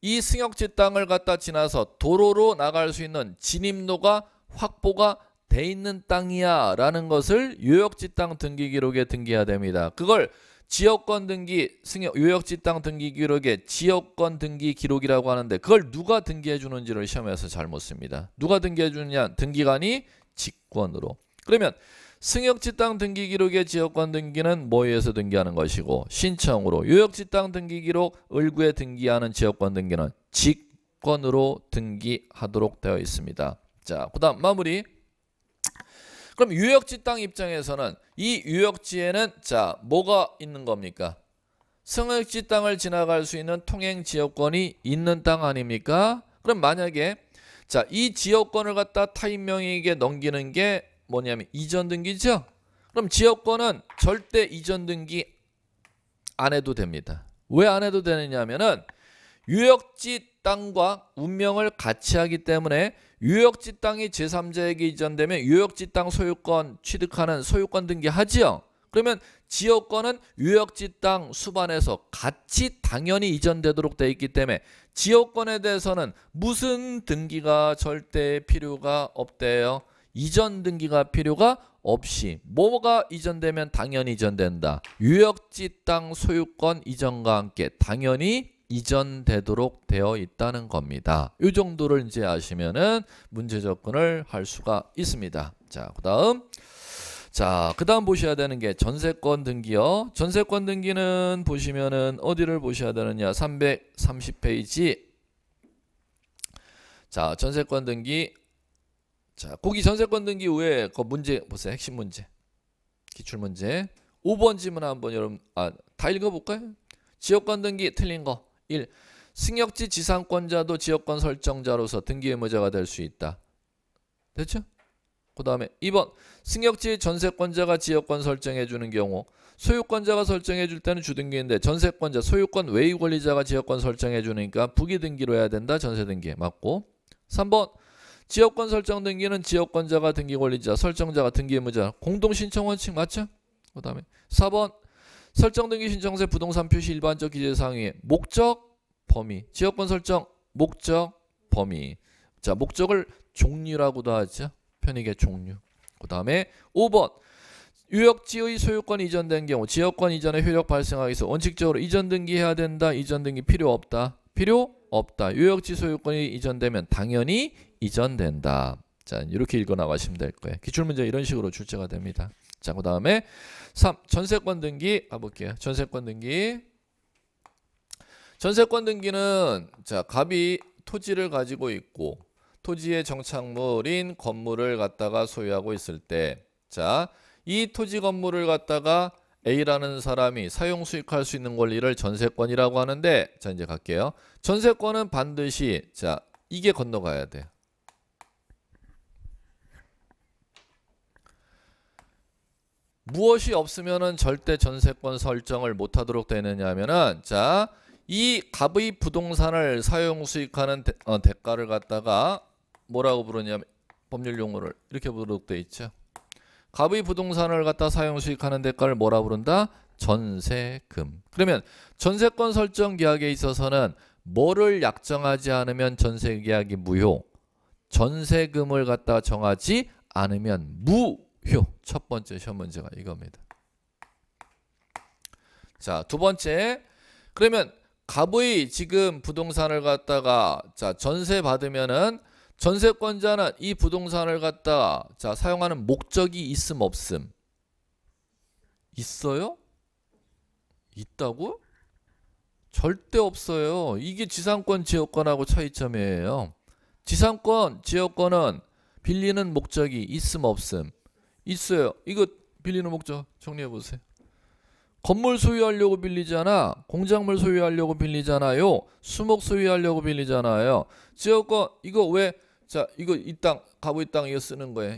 이 승역지 땅을 갖다 지나서 도로로 나갈 수 있는 진입로가 확보가 돼 있는 땅이야 라는 것을 요역지 땅 등기 기록에 등기해야 됩니다. 그걸 지역권 등기 요역지 땅 등기 기록에 지역권 등기 기록이라고 하는데 그걸 누가 등기해 주는지를 시험에서 잘 묻습니다. 누가 등기해 주느냐? 등기관이 직권으로. 그러면 승역지 땅 등기 기록의 지역권 등기는 뭐에 의해서 등기하는 것이고 신청으로 요역지 땅 등기 기록 을구에 등기하는 지역권 등기는 직권으로 등기하도록 되어 있습니다. 자, 그 다음 마무리. 그럼 요역지 땅 입장에서는 이 요역지에는 자 뭐가 있는 겁니까? 승역지 땅을 지나갈 수 있는 통행 지역권이 있는 땅 아닙니까? 그럼 만약에 자, 이 지역권을 갖다 타인 명의에게 넘기는 게 뭐냐면 이전 등기죠. 그럼 지역권은 절대 이전 등기 안 해도 됩니다. 왜 안 해도 되느냐면은 유역지 땅과 운명을 같이 하기 때문에 유역지 땅이 제3자에게 이전되면 유역지 땅 소유권 취득하는 소유권 등기하지요. 그러면 지역권은 유역지 땅 수반에서 같이 당연히 이전되도록 되어 있기 때문에 지역권에 대해서는 무슨 등기가 절대 필요가 없대요. 이전 등기가 필요가 없이 뭐가 이전되면 당연히 이전된다. 유역지 땅 소유권 이전과 함께 당연히 이전되도록 되어 있다는 겁니다. 이 정도를 이제 아시면은 문제 접근을 할 수가 있습니다. 자, 그다음 보셔야 되는 게 전세권 등기요. 전세권 등기는 보시면은 어디를 보셔야 되느냐? 330페이지. 자, 전세권 등기. 자, 거기 전세권 등기 후에 그 문제 보세요. 핵심 문제. 기출 문제. 5번 지문 한번 여러분 다 읽어 볼까요? 지역권 등기 틀린 거. 1. 승역지 지상권자도 지역권 설정자로서 등기 의무자가 될 수 있다. 됐죠? 그 다음에 2번 승역지 전세권자가 지역권 설정해 주는 경우 소유권자가 설정해 줄 때는 주등기인데 전세권자 소유권 외의 권리자가 지역권 설정해 주니까 부기 등기로 해야 된다. 전세 등기 맞고. 3번 지역권 설정 등기는 지역권자가 등기 권리자 설정자가 등기 의무자 공동 신청 원칙 맞죠? 그 다음에 4번 설정 등기 신청세 부동산 표시 일반적 기재사항 위에 목적 범위 지역권 설정 목적 범위. 자, 목적을 종류라고도 하죠. 편익의 종류. 그 다음에 5번 유역지의 소유권 이전된 경우 지역권 이전의 효력 발생하기 위해서 원칙적으로 이전 등기해야 된다. 이전 등기 필요 없다. 필요 없다. 유역지 소유권이 이전되면 당연히 이전된다. 자, 이렇게 읽어 나가시면 될 거예요. 기출문제 이런 식으로 출제가 됩니다. 자, 그 다음에 3. 전세권 등기 가볼게요. 전세권 등기. 전세권 등기는 자, 갑이 토지를 가지고 있고 토지의 정착물인 건물을 갖다가 소유하고 있을 때 자, 이 토지 건물을 갖다가 A라는 사람이 사용 수익할 수 있는 권리를 전세권이라고 하는데 자, 이제 갈게요. 전세권은 반드시 자, 이게 건너가야 돼요. 무엇이 없으면은 절대 전세권 설정을 못 하도록 되느냐 하면은 자, 이 갑의 부동산을 사용 수익하는 대가를 갖다가 뭐라고 부르냐면 법률 용어를 이렇게 부르도록 되어 있죠. 갑의 부동산을 갖다 사용 수익하는 대가를 뭐라 부른다? 전세금. 그러면 전세권 설정 계약에 있어서는 뭐를 약정하지 않으면 전세계약이 무효. 전세금을 갖다 정하지 않으면 무효. 첫 번째 시험 문제가 이겁니다. 자, 두 번째. 그러면 갑의 지금 부동산을 갖다가 자, 전세 받으면은 전세권자는 이 부동산을 갖다 자, 사용하는 목적이 있음 없음? 있어요? 있다고? 절대 없어요. 이게 지상권 지역권하고 차이점이에요. 지상권 지역권은 빌리는 목적이 있음 없음? 있어요. 이거 빌리는 목적 정리해 보세요. 건물 소유하려고 빌리잖아. 공작물 소유하려고 빌리잖아요. 수목 소유하려고 빌리잖아요. 지역권 이거 왜 자, 이거 이 땅, 갑의 땅 이거 쓰는 거예요.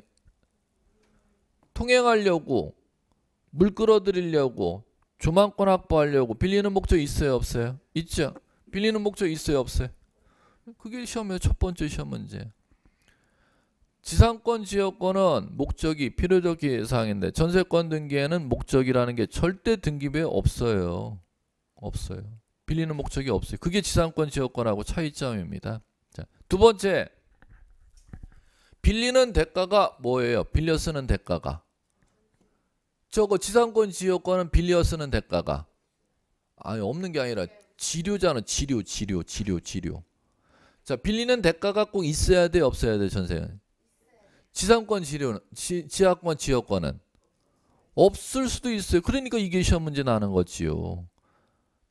통행하려고, 물 끌어들이려고, 조망권 확보하려고 빌리는 목적 있어요, 없어요? 있죠. 빌리는 목적 있어요, 없어요? 그게 시험의 첫 번째 시험 문제. 지상권 지역권은 목적이 필요적 사항인데 전세권 등기에는 목적이라는 게 절대 등기부에 없어요. 없어요. 빌리는 목적이 없어요. 그게 지상권 지역권하고 차이점입니다. 자, 두 번째. 빌리는 대가가 뭐예요? 빌려 쓰는 대가가. 저거 지상권 지역권은 빌려 쓰는 대가가. 아니 없는 게 아니라 지료잖아. 지료. 자, 빌리는 대가가 꼭 있어야 돼, 없어야 돼, 전세는? 지상권 지료는 지하권 지역권은 없을 수도 있어요. 그러니까 이게 시험 문제 나는 거지요.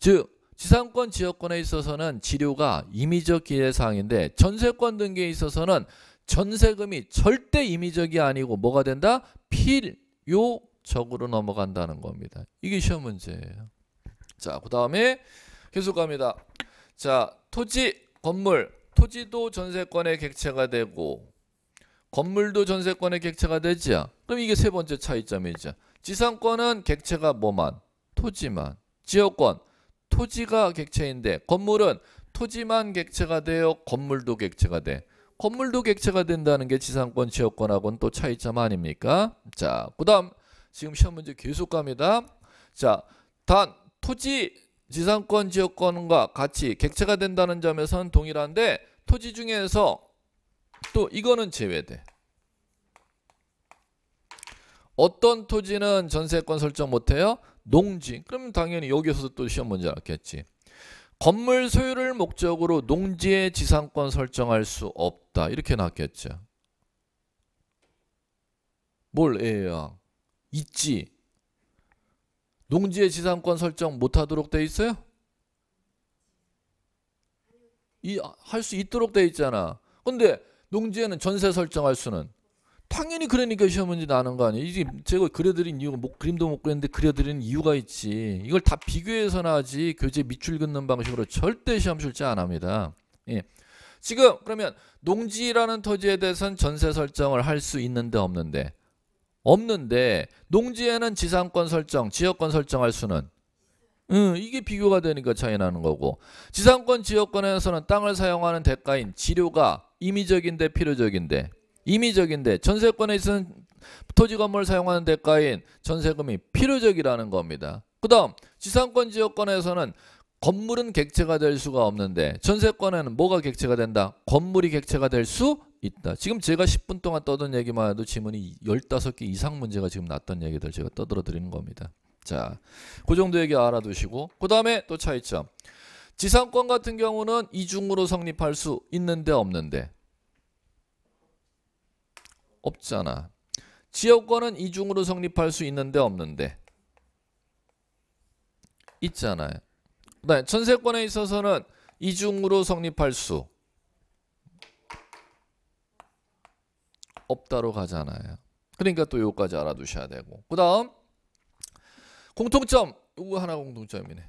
즉 지상권 지역권에 있어서는 지료가 임의적 기재사항인데 전세권 등기에 있어서는 전세금이 절대 임의적이 아니고 뭐가 된다? 필요적으로 넘어간다는 겁니다. 이게 시험 문제예요. 자, 그 다음에 계속 갑니다. 자, 토지, 건물. 토지도 전세권의 객체가 되고 건물도 전세권의 객체가 되죠. 그럼 이게 세 번째 차이점이죠. 지상권은 객체가 뭐만? 토지만. 지역권, 토지가 객체인데 건물은 토지만 객체가 돼요. 건물도 객체가 돼. 건물도 객체가 된다는 게 지상권, 지역권하고는 또 차이점 아닙니까? 자, 그 다음 지금 시험 문제 계속 갑니다. 자, 단 토지, 지상권, 지역권과 같이 객체가 된다는 점에서는 동일한데 토지 중에서 또 이거는 제외돼. 어떤 토지는 전세권 설정 못해요? 농지. 그럼 당연히 여기서 또 시험 문제 나왔겠지. 건물 소유를 목적으로 농지의 지상권 설정할 수 없다. 이렇게 나왔겠죠. 뭘 애야? 있지. 농지의 지상권 설정 못하도록 돼 있어요? 할 수 있도록 돼 있잖아. 근데 농지에는 전세 설정할 수는 당연히 그러니까 시험 문제 나는 거 아니에요. 이게 제가 그려드린 이유가 그림도 못 그렸는데 그려드리는 이유가 있지. 이걸 다 비교해서나 하지 교재 밑줄 긋는 방식으로 절대 시험 출제 안 합니다. 예. 지금 그러면 농지라는 토지에 대해서는 전세 설정을 할 수 있는데 없는데? 없는데 농지에는 지상권 설정, 지역권 설정할 수는 이게 비교가 되니까 차이 나는 거고 지상권, 지역권에서는 땅을 사용하는 대가인 지료가 임의적인데 필요적인데 임의적인데 전세권에 있는 토지 건물을 사용하는 대가인 전세금이 필요적이라는 겁니다. 그 다음 지상권, 지역권에서는 건물은 객체가 될 수가 없는데 전세권에는 뭐가 객체가 된다? 건물이 객체가 될 수 있다. 지금 제가 10분 동안 떠든 얘기만 해도 지문이 15개 이상 문제가 지금 났던 얘기들 제가 떠들어 드리는 겁니다. 자, 그 정도 얘기 알아두시고 그 다음에 또 차이점. 지상권 같은 경우는 이중으로 성립할 수 있는데 없는데? 없잖아. 지역권은 이중으로 성립할 수 있는데 없는데? 있잖아요. 그다음에 전세권에 있어서는 이중으로 성립할 수 없다로 가잖아요. 그러니까 또 요거까지 알아두셔야 되고 그 다음 공통점 이거 하나 공통점이네.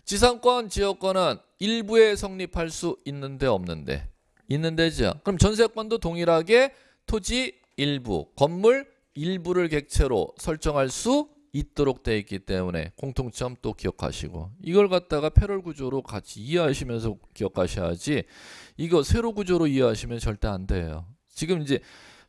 지상권, 지역권은 일부에 성립할 수 있는데 없는데? 있는데죠. 그럼 전세권도 동일하게 토지 일부, 건물 일부를 객체로 설정할 수 있도록 되어 있기 때문에 공통점 또 기억하시고 이걸 갖다가 패럴 구조로 같이 이해하시면서 기억하셔야지 이거 세로 구조로 이해하시면 절대 안 돼요. 지금 이제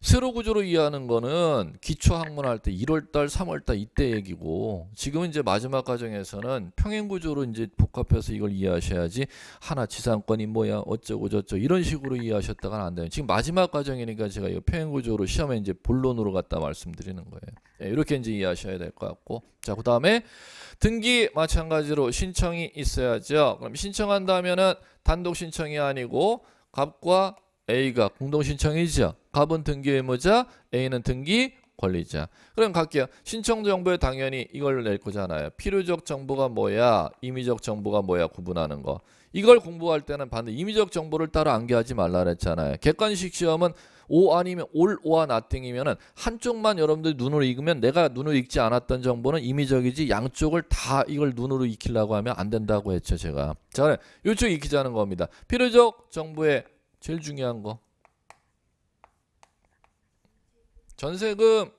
세로 구조로 이해하는 거는 기초 학문할 때 1월달, 3월달 이때 얘기고 지금은 이제 마지막 과정에서는 평행 구조로 이제 복합해서 이걸 이해하셔야지 하나 지상권이 뭐야 어쩌고 저쩌고 이런 식으로 이해하셨다가는 안 돼요. 지금 마지막 과정이니까 제가 이 평행 구조로 시험에 이제 본론으로 갖다 말씀드리는 거예요. 네, 이렇게 이제 이해하셔야 될 것 같고 자, 그다음에 등기 마찬가지로 신청이 있어야죠. 그럼 신청한다면은 단독 신청이 아니고 갑과 A가 공동 신청이죠. 갑은 등기 의무자, A는 등기 권리자. 그럼 갈게요. 신청 정보에 당연히 이걸 낼 거잖아요. 필요적 정보가 뭐야, 임의적 정보가 뭐야 구분하는 거. 이걸 공부할 때는 반드시 임의적 정보를 따로 암기하지 말라 그랬잖아요. 객관식 시험은 O 아니면 all or nothing이면은 한쪽만 여러분들 눈으로 읽으면 내가 눈으로 읽지 않았던 정보는 임의적이지 양쪽을 다 이걸 눈으로 익히려고 하면 안 된다고 했죠 제가. 자, 이쪽 익히자는 겁니다. 필요적 정보에 제일 중요한 거 전세금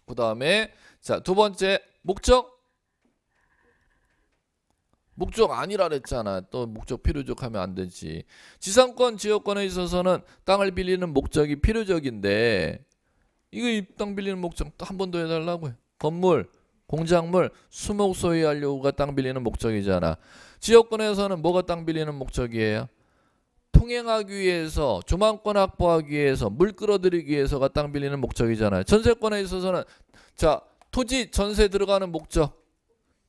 그 다음에 자, 두 번째 목적 아니라 그랬잖아. 또 목적 필요적 하면 안 되지. 지상권 지역권에 있어서는 땅을 빌리는 목적이 필요적인데 이거 땅 빌리는 목적 한 번 더 해달라고요. 건물 공작물 수목 소유하려고가 땅 빌리는 목적이잖아. 지역권에서는 뭐가 땅 빌리는 목적이에요? 통행하기 위해서 조망권 확보하기 위해서 물 끌어들이기 위해서가 땅 빌리는 목적이잖아요. 전세권에 있어서는 자 토지 전세 들어가는 목적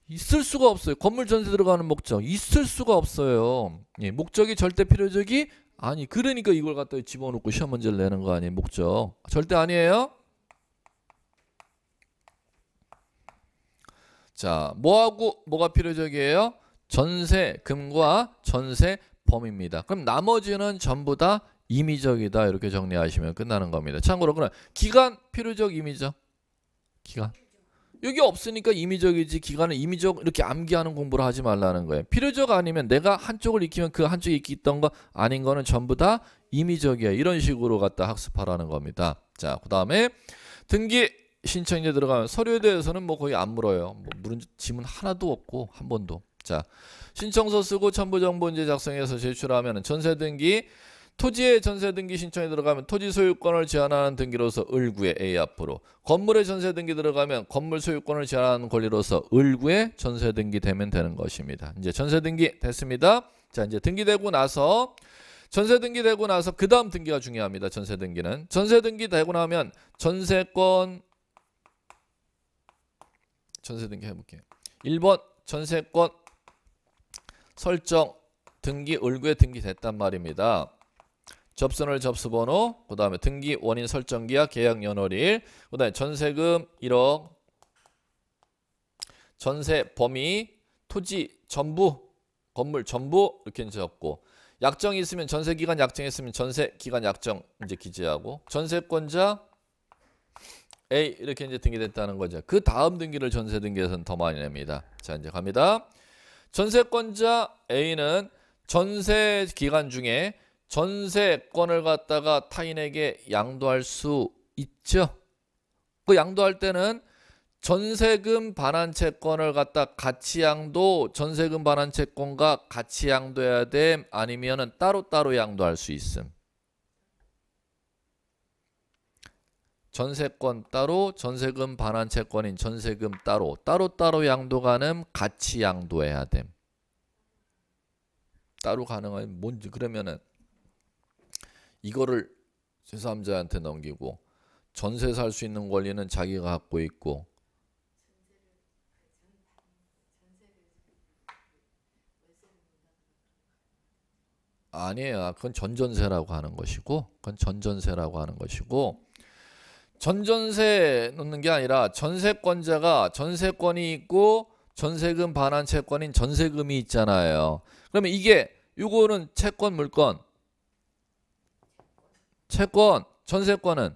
있을 수가 없어요. 건물 전세 들어가는 목적 있을 수가 없어요. 예, 목적이 절대 필요적이 아니 그러니까 이걸 갖다 집어넣고 시험 문제를 내는 거 아니에요. 목적 절대 아니에요. 자 뭐하고 뭐가 필요적이에요? 전세금과 전세 범입니다. 그럼 나머지는 전부 다 임의적이다 이렇게 정리하시면 끝나는 겁니다. 참고로 그럼 기간 필요적 임의적? 기간 여기 없으니까 임의적이지 기간을 임의적 이렇게 암기하는 공부를 하지 말라는 거예요. 필요적 아니면 내가 한쪽을 익히면 그 한쪽에 익혔던 거 아닌 거는 전부 다 임의적이야. 이런 식으로 갖다 학습하라는 겁니다. 자, 그 다음에 등기 신청제 들어가면 서류에 대해서는 뭐 거의 안 물어요. 뭐 물은 지문 하나도 없고 한 번도. 자, 신청서 쓰고 첨부정보인지 작성해서 제출하면 전세등기 토지의 전세등기 신청에 들어가면 토지 소유권을 제한하는 등기로서 을구의 A 앞으로 건물의 전세등기 들어가면 건물 소유권을 제한하는 권리로서 을구의 전세등기 되면 되는 것입니다. 이제 전세등기 됐습니다. 자, 이제 등기되고 나서 전세등기 되고 나서 그 다음 등기가 중요합니다. 전세등기는 전세등기 되고 나면 전세권 전세등기 해볼게요. 1번 전세권 설정 등기 을구에 등기됐단 말입니다. 접선을 접수번호, 그 다음에 등기 원인 설정기약 계약 연월일, 그 다음에 전세금 1억, 전세 범위, 토지 전부, 건물 전부 이렇게 적고 약정이 있으면 전세기간 약정이 있으면 전세기간 약정 이제 기재하고 전세권자 A 이렇게 이제 등기됐다는 거죠. 그 다음 등기를 전세등기에서는 더 많이 냅니다. 자, 이제 갑니다. 전세권자 A는 전세 기간 중에 전세권을 갖다가 타인에게 양도할 수 있죠. 그 양도할 때는 전세금 반환 채권을 갖다 같이 양도, 전세금 반환 채권과 같이 양도해야 돼? 아니면은 따로따로 양도할 수 있음? 전세권 따로, 전세금 반환 채권인 전세금 따로, 따로따로 양도 가능, 같이 양도해야 됨. 따로 가능하면 뭔지 그러면은 이거를 제3자한테 넘기고 전세 살 수 있는 권리는 자기가 갖고 있고 아니에요. 그건 전전세라고 하는 것이고 그건 전전세라고 하는 것이고 전전세 놓는 게 아니라 전세권자가 전세권이 있고 전세금 반환 채권인 전세금이 있잖아요. 그러면 이게 요거는 채권 물권 채권 전세권은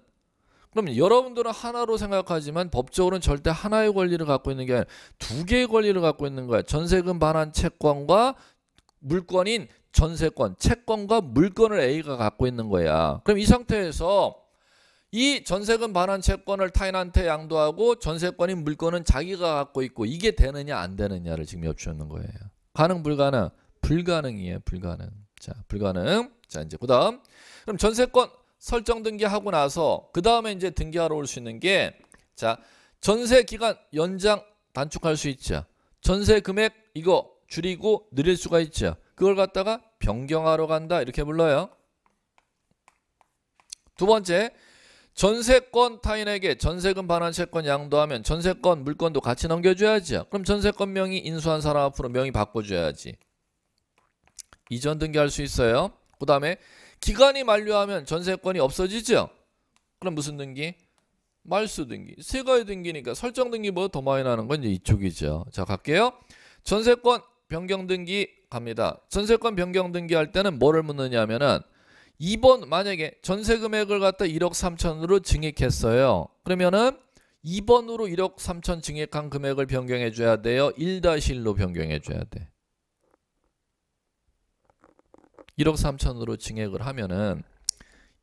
그럼 여러분들은 하나로 생각하지만 법적으로는 절대 하나의 권리를 갖고 있는 게 아니라 두 개의 권리를 갖고 있는 거야. 전세금 반환 채권과 물권인 전세권, 채권과 물권을 A가 갖고 있는 거야. 그럼 이 상태에서 이 전세금 반환 채권을 타인한테 양도하고 전세권인 물권은 자기가 갖고 있고 이게 되느냐 안 되느냐를 지금 여쭈는 거예요. 가능 불가능? 불가능이에요. 불가능. 자, 불가능. 자, 이제 그다음 그럼 전세권 설정 등기하고 나서 그 다음에 이제 등기하러 올 수 있는 게 자, 전세 기간 연장 단축할 수 있죠. 전세 금액 이거 줄이고 늘릴 수가 있죠. 그걸 갖다가 변경하러 간다 이렇게 불러요. 두 번째 전세권 타인에게 전세금 반환 채권 양도하면 전세권 물권도 같이 넘겨줘야죠. 그럼 전세권 명의 인수한 사람 앞으로 명의 바꿔줘야지. 이전 등기할 수 있어요. 그 다음에 기간이 만료하면 전세권이 없어지죠. 그럼 무슨 등기? 말소 등기. 세 가지 등기니까 설정 등기보다 더 많이 나는 건 이제 이쪽이죠. 자, 갈게요. 전세권 변경 등기 갑니다. 전세권 변경 등기할 때는 뭐를 묻느냐 하면은 2번 만약에 전세 금액을 갖다 1억 3천으로 증액했어요. 그러면은 2번으로 1억 3천 증액한 금액을 변경해 줘야 돼요. 1-1로 변경해 줘야 돼. 1억 3천으로 증액을 하면은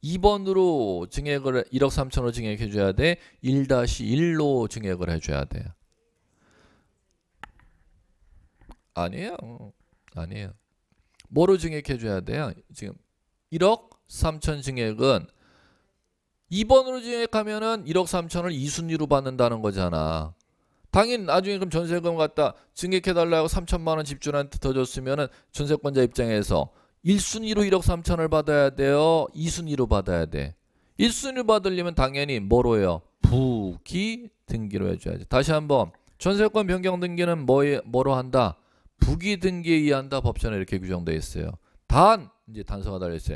2번으로 증액을 1억 3천으로 증액해 줘야 돼. 1-1로 증액을 해 줘야 돼요. 아니에요. 아니에요. 뭐로 증액해 줘야 돼요? 지금 1억 3천 증액은 2번으로 증액하면은 1억 3천을 2순위로 받는다는 거잖아. 당연히 나중에 그럼 전세금 갖다 증액해달라고 3천만 원 집주인한테 더 줬으면은 전세권자 입장에서 1순위로 1억 3천을 받아야 돼요? 2순위로 받아야 돼? 1순위로 받으려면 당연히 뭐로요? 부기 등기로 해줘야지. 다시 한번 전세권 변경 등기는 뭐로 한다? 부기 등기에 의한다. 법전에 이렇게 규정되어 있어요. 단 이제 단서가 달려있어요.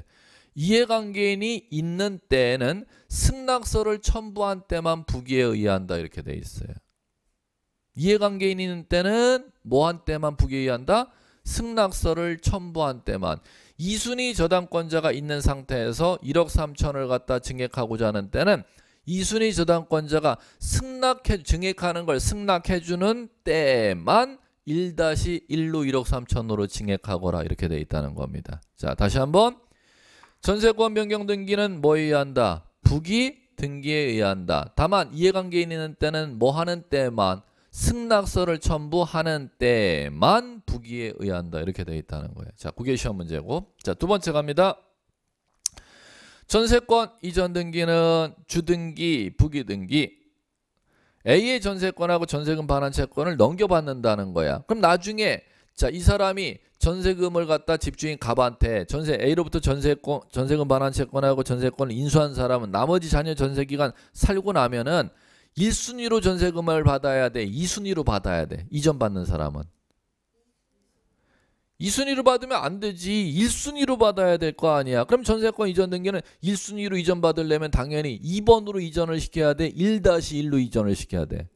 이해관계인이 있는 때에는 승낙서를 첨부한 때만 부기에 의한다. 이렇게 돼 있어요. 이해관계인이 있는 때는 뭐 한 때만 부기에 의한다? 승낙서를 첨부한 때만. 2순위 저당권자가 있는 상태에서 1억 3천을 갖다 증액하고자 하는 때는 2순위 저당권자가 증액하는 걸 승낙해주는 때만 1-1로 1억 3천으로 증액하거라 이렇게 돼 있다는 겁니다. 자, 다시 한번 전세권 변경 등기는 뭐에 의한다? 부기 등기에 의한다. 다만 이해관계 있는 때는 뭐 하는 때만 승낙서를 첨부하는 때만 부기에 의한다 이렇게 돼 있다는 거예요. 자, 그게 시험 문제고. 자, 두 번째 갑니다. 전세권 이전 등기는 주등기, 부기등기. A의 전세권하고 전세금 반환 채권을 넘겨받는다는 거야. 그럼 나중에 자, 이 사람이 전세금을 갖다 집주인 갑한테 A로부터 전세금 반환 채권하고 전세권을 인수한 사람은 나머지 자녀 전세기간 살고 나면은 1순위로 전세금을 받아야 돼? 2순위로 받아야 돼? 이전 받는 사람은 2순위로 받으면 안 되지. 1순위로 받아야 될 거 아니야. 그럼 전세권 이전 등기는 1순위로 이전 받으려면 당연히 2번으로 이전을 시켜야 돼. 1-1로 이전을 시켜야 돼.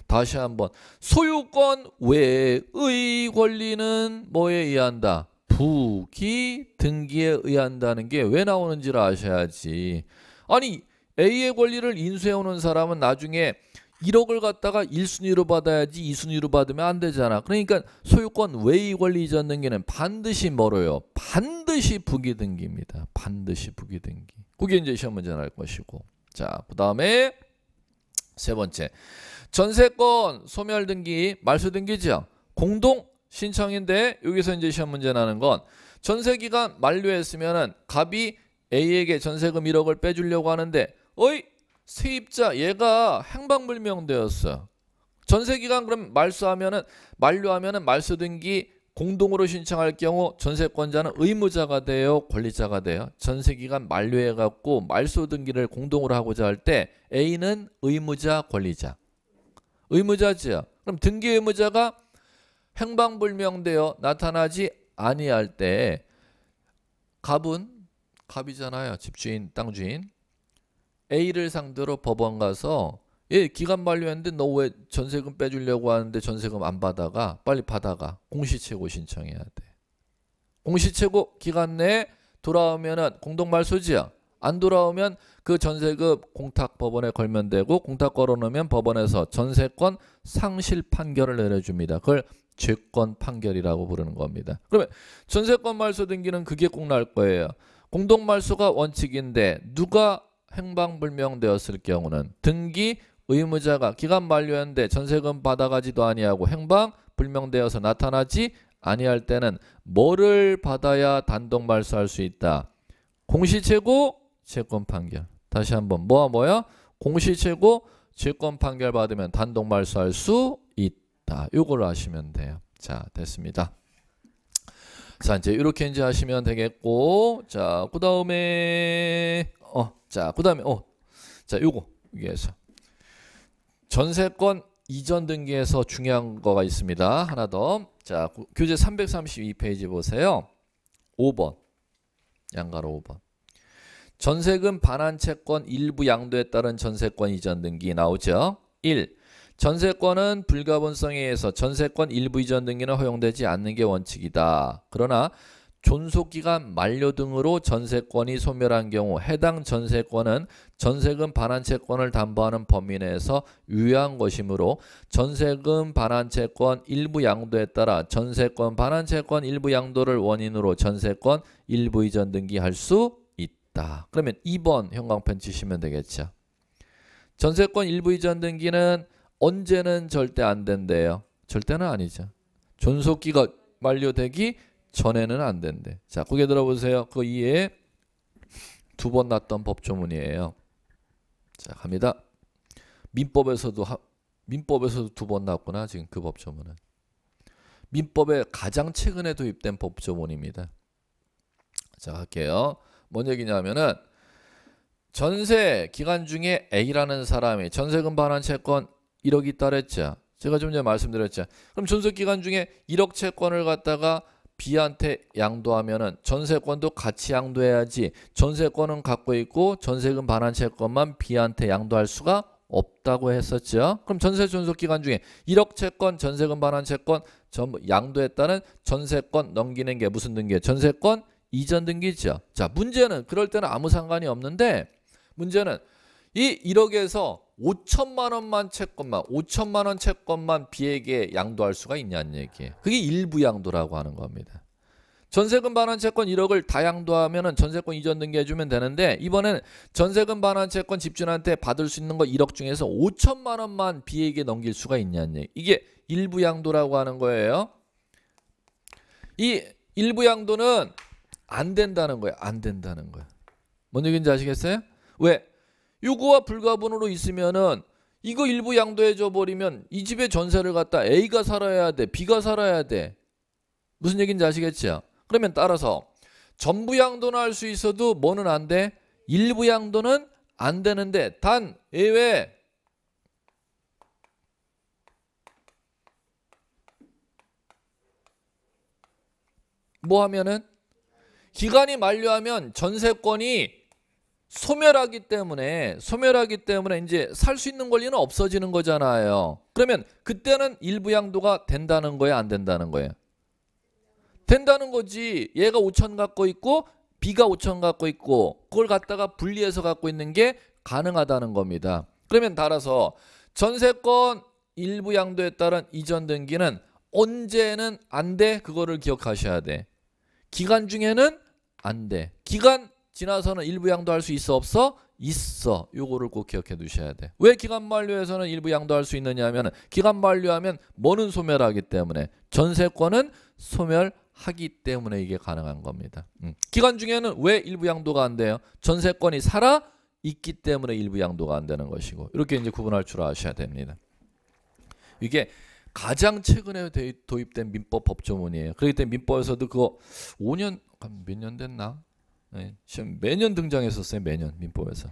다시 한번 소유권 외의 권리는 뭐에 의한다? 부기 등기에 의한다는 게 왜 나오는지를 아셔야지. 아니 A의 권리를 인수해오는 사람은 나중에 1억을 갖다가 1순위로 받아야지 2순위로 받으면 안 되잖아. 그러니까 소유권 외의 권리 이전 등기는 반드시 뭐로요? 반드시 부기 등기입니다. 반드시 부기 등기. 그게 이제 시험 문제 날 것이고. 자, 그 다음에 세 번째. 전세권 소멸 등기, 말소 등기죠. 공동 신청인데 여기서 이제 시험 문제 나는 건 전세 기간 만료했으면은 갑이 A에게 전세금 1억을 빼주려고 하는데 어이 세입자 얘가 행방불명되었어. 전세기간 그럼 만료하면은 말소 등기 공동으로 신청할 경우 전세권자는 의무자가 돼요, 권리자가 돼요? 전세기간 만료해갖고 말소 등기를 공동으로 하고자 할 때 A는 의무자, 권리자. 의무자지요. 그럼 등기 의무자가 행방불명되어 나타나지 아니할 때 갑이잖아요. 집주인, 땅주인. A를 상대로 법원 가서 얘 기간 만료했는데 너 왜 전세금 빼주려고 하는데 전세금 안 받아가? 빨리 받아가. 공시채고 신청해야 돼. 공시채고 기간 내에 돌아오면은 공동말소지야. 안 돌아오면 그 전세금 공탁 법원에 걸면 되고 공탁 걸어놓으면 법원에서 전세권 상실 판결을 내려줍니다. 그걸 죄권 판결이라고 부르는 겁니다. 그러면 전세권 말소 등기는 그게 꼭 날 거예요. 공동말소가 원칙인데 누가 행방불명되었을 경우는 등기 의무자가 기간 만료했는데 전세금 받아가지도 아니하고 행방불명되어서 나타나지 아니할 때는 뭐를 받아야 단독 말소할 수 있다? 공시채고 채권 판결. 다시 한번 뭐야? 공시채고 채권 판결 받으면 단독 말소할 수 있다. 요걸 아시면 돼요. 자, 됐습니다. 자, 이제 이렇게 이제 하시면 되겠고, 자, 그 다음에 자, 요거 여기에서 전세권 이전 등기에서 중요한 거가 있습니다. 하나 더. 자, 교재 332페이지 보세요. 5번. 양가로 5번. 전세금 반환 채권 일부 양도에 따른 전세권 이전 등기 나오죠. 1. 전세권은 불가분성에 의해서 전세권 일부 이전 등기는 허용되지 않는 게 원칙이다. 그러나 존속기간 만료 등으로 전세권이 소멸한 경우 해당 전세권은 전세금 반환 채권을 담보하는 범위 내에서 유효한 것이므로 전세금 반환 채권 일부 양도에 따라 전세권 반환 채권 일부 양도를 원인으로 전세권 일부 이전 등기할 수 있다. 그러면 2번 형광펜 치시면 되겠죠. 전세권 일부 이전 등기는 언제는 절대 안 된대요. 절대는 아니죠. 존속기가 만료되기 전에는 안 된대. 자, 고개 들어보세요. 그 이에 두 번 났던 법조문이에요. 자, 갑니다. 민법에서도 두 번 났구나. 지금 그 법조문은. 민법에 가장 최근에 도입된 법조문입니다. 자, 할게요. 뭔 얘기냐면은 전세 기간 중에 A라는 사람이 전세금 반환 채권 1억 있다 했죠. 제가 좀 전에 말씀드렸죠. 그럼 존속 기간 중에 1억 채권을 갖다가 B한테 양도하면은 전세권도 같이 양도해야지. 전세권은 갖고 있고 전세금 반환 채권만 B한테 양도할 수가 없다고 했었죠. 그럼 전세 존속 기간 중에 1억 채권, 전세금 반환 채권 전부 양도했다는 전세권 넘기는 게 무슨 등기예요? 전세권 이전 등기죠. 자, 문제는 그럴 때는 아무 상관이 없는데 문제는 이 1억에서 5천만 원만 채권만 5천만 원 채권만 B에게 양도할 수가 있냐는 얘기예요. 그게 일부 양도라고 하는 겁니다. 전세금 반환 채권 1억을 다 양도하면은 전세권 이전 등기해 주면 되는데 이번에는 전세금 반환 채권 집주인한테 받을 수 있는 거 1억 중에서 5천만 원만 B에게 넘길 수가 있냐는 얘기. 이게 일부 양도라고 하는 거예요. 이 일부 양도는 안 된다는 거예요. 안 된다는 거예요. 뭔 얘기인지 아시겠어요? 왜? 요구와 불가분으로 있으면은 이거 일부 양도해 줘 버리면 이 집의 전세를 갖다 A가 살아야 돼, B가 살아야 돼. 무슨 얘기인지 아시겠죠? 그러면 따라서 전부 양도는 할 수 있어도 뭐는 안 돼? 일부 양도는 안 되는데 단 예외. 뭐 하면은 기간이 만료하면 전세권이 소멸하기 때문에 이제 살 수 있는 권리는 없어지는 거잖아요. 그러면 그때는 일부 양도가 된다는 거예요, 안 된다는 거예요? 된다는 거지. 얘가 5천 갖고 있고 B가 5천 갖고 있고 그걸 갖다가 분리해서 갖고 있는 게 가능하다는 겁니다. 그러면 따라서 전세권 일부 양도에 따른 이전 등기는 언제는 안 돼? 그거를 기억하셔야 돼. 기간 중에는 안 돼. 기간 지나서는 일부 양도할 수 있어 없어? 있어. 요거를 꼭 기억해 두셔야 돼. 왜 기간 만료에서는 일부 양도할 수 있느냐 하면 기간 만료하면 뭐는 소멸하기 때문에 전세권은 소멸하기 때문에 이게 가능한 겁니다. 기간 중에는 왜 일부 양도가 안 돼요? 전세권이 살아 있기 때문에 일부 양도가 안 되는 것이고 이렇게 이제 구분할 줄 아셔야 됩니다. 이게 가장 최근에 도입된 민법 법조문이에요. 그렇기 때문에 민법에서도 그거 5년 몇 년 됐나? 네, 시험 매년 등장했었어요. 매년 민법에서.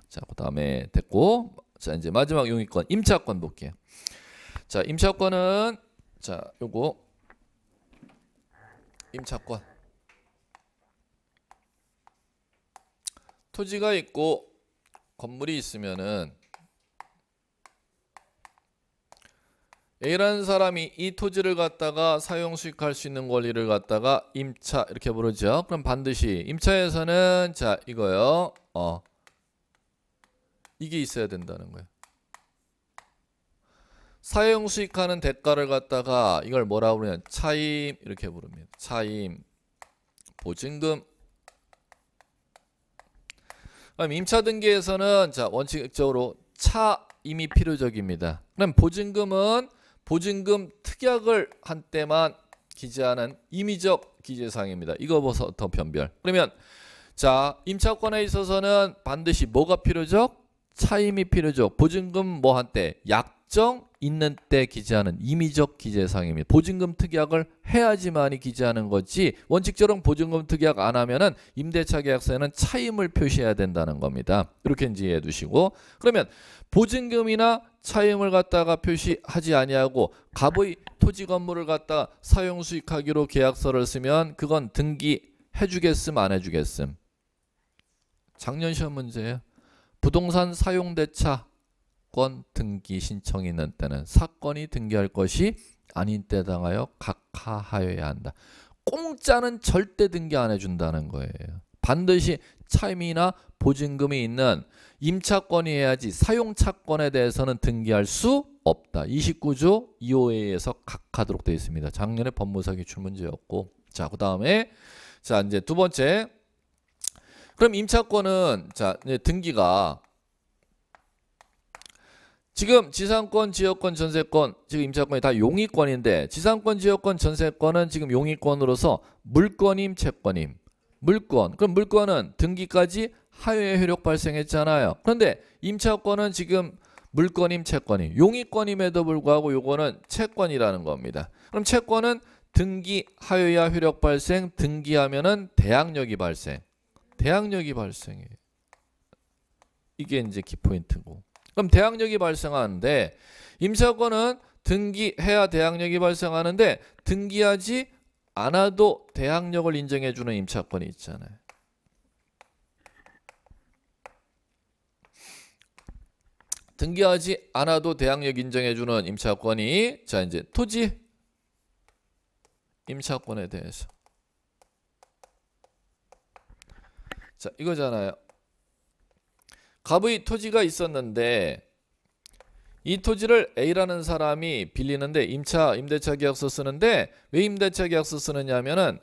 자, 그다음에 됐고. 자, 이제 마지막 용의권 임차권 볼게요. 자, 임차권은 자, 요거 임차권. 토지가 있고 건물이 있으면은 A라는 사람이 이 토지를 갖다가 사용 수익할 수 있는 권리를 갖다가 임차 이렇게 부르죠. 그럼 반드시 임차에서는 자 이거요. 이게 있어야 된다는 거예요. 사용 수익하는 대가를 갖다가 이걸 뭐라고 그러냐? 차임 이렇게 부릅니다. 차임, 보증금. 그럼 임차 등기에서는 자 원칙적으로 차임이 필요적입니다. 그럼 보증금은 보증금 특약을 한 때만 기재하는 임의적 기재사항입니다. 이거부터 변별. 그러면 자 임차권에 있어서는 반드시 뭐가 필요적? 차임이 필요적. 보증금 뭐 한 때? 약정 있는 때 기재하는 임의적 기재사항입니다. 보증금 특약을 해야지만이 기재하는 거지 원칙적으로 보증금 특약 안 하면은 임대차 계약서에는 차임을 표시해야 된다는 겁니다. 이렇게 이해해 두시고 그러면 보증금이나 차임을 갖다가 표시하지 아니하고 갑의 토지 건물을 갖다 사용 수익하기로 계약서를 쓰면 그건 등기해 주겠음 안 해주겠음? 작년 시험 문제예요. 부동산 사용대차권 등기 신청이 있는 때는 사건이 등기할 것이 아닌 때 당하여 각하하여야 한다. 공짜는 절대 등기 안 해준다는 거예요. 반드시 차임이나 보증금이 있는 임차권이 해야지 사용차권에 대해서는 등기할 수 없다. 29조 2호에서 각하도록 되어 있습니다. 작년에 법무사 기출 문제였고 자 그 다음에 자 이제 두 번째 그럼 임차권은 자 이제 등기가 지금 지상권, 지역권, 전세권 지금 임차권이 다 용의권인데 지상권, 지역권, 전세권은 지금 용의권으로서 물권임, 채권임. 물권. 그럼 물권은 등기까지 하여의 효력 발생했잖아요. 그런데 임차권은 지금 물권임, 채권임. 용의권임에도 불구하고 요거는 채권이라는 겁니다. 그럼 채권은 등기 하여야 효력 발생, 등기하면은 대항력이 발생. 대항력이 발생해요. 이게 이제 키포인트고. 그럼 대항력이 발생하는데 임차권은 등기해야 대항력이 발생하는데 등기하지 않아도 대항력을 인정해주는 임차권이 있잖아요. 등기하지 않아도 대항력 인정해주는 임차권이 자 이제 토지 임차권에 대해서 자 이거잖아요. 갑의 토지가 있었는데 이 토지를 A라는 사람이 빌리는데 임대차 계약서 쓰는데 왜 임대차 계약서 쓰느냐면은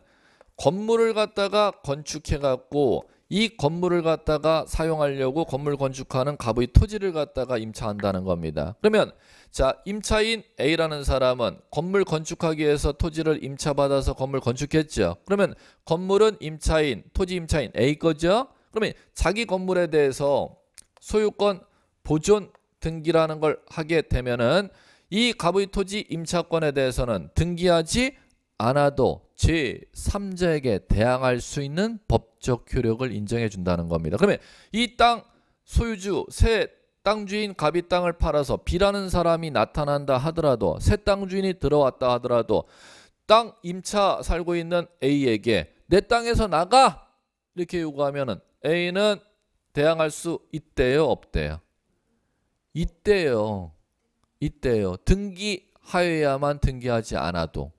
건물을 갖다가 건축해 갖고 이 건물을 갖다가 사용하려고 건물 건축하는 갑의 토지를 갖다가 임차한다는 겁니다. 그러면 자, 임차인 A라는 사람은 건물 건축하기 위해서 토지를 임차받아서 건물 건축했죠. 그러면 건물은 임차인, 토지 임차인 A 거죠. 그러면 자기 건물에 대해서 소유권 보존 등기라는 걸 하게 되면은 이 갑의 토지 임차권에 대해서는 등기하지 않아도 제3자에게 대항할 수 있는 법적 효력을 인정해 준다는 겁니다. 그러면 이 땅 소유주, 새 땅 주인 갑이 땅을 팔아서 B라는 사람이 나타난다 하더라도, 새 땅 주인이 들어왔다 하더라도 땅 임차 살고 있는 A에게 내 땅에서 나가! 이렇게 요구하면은 A는 대항할 수 있대요, 없대요? 있대요. 등기하여야만 등기하지 않아도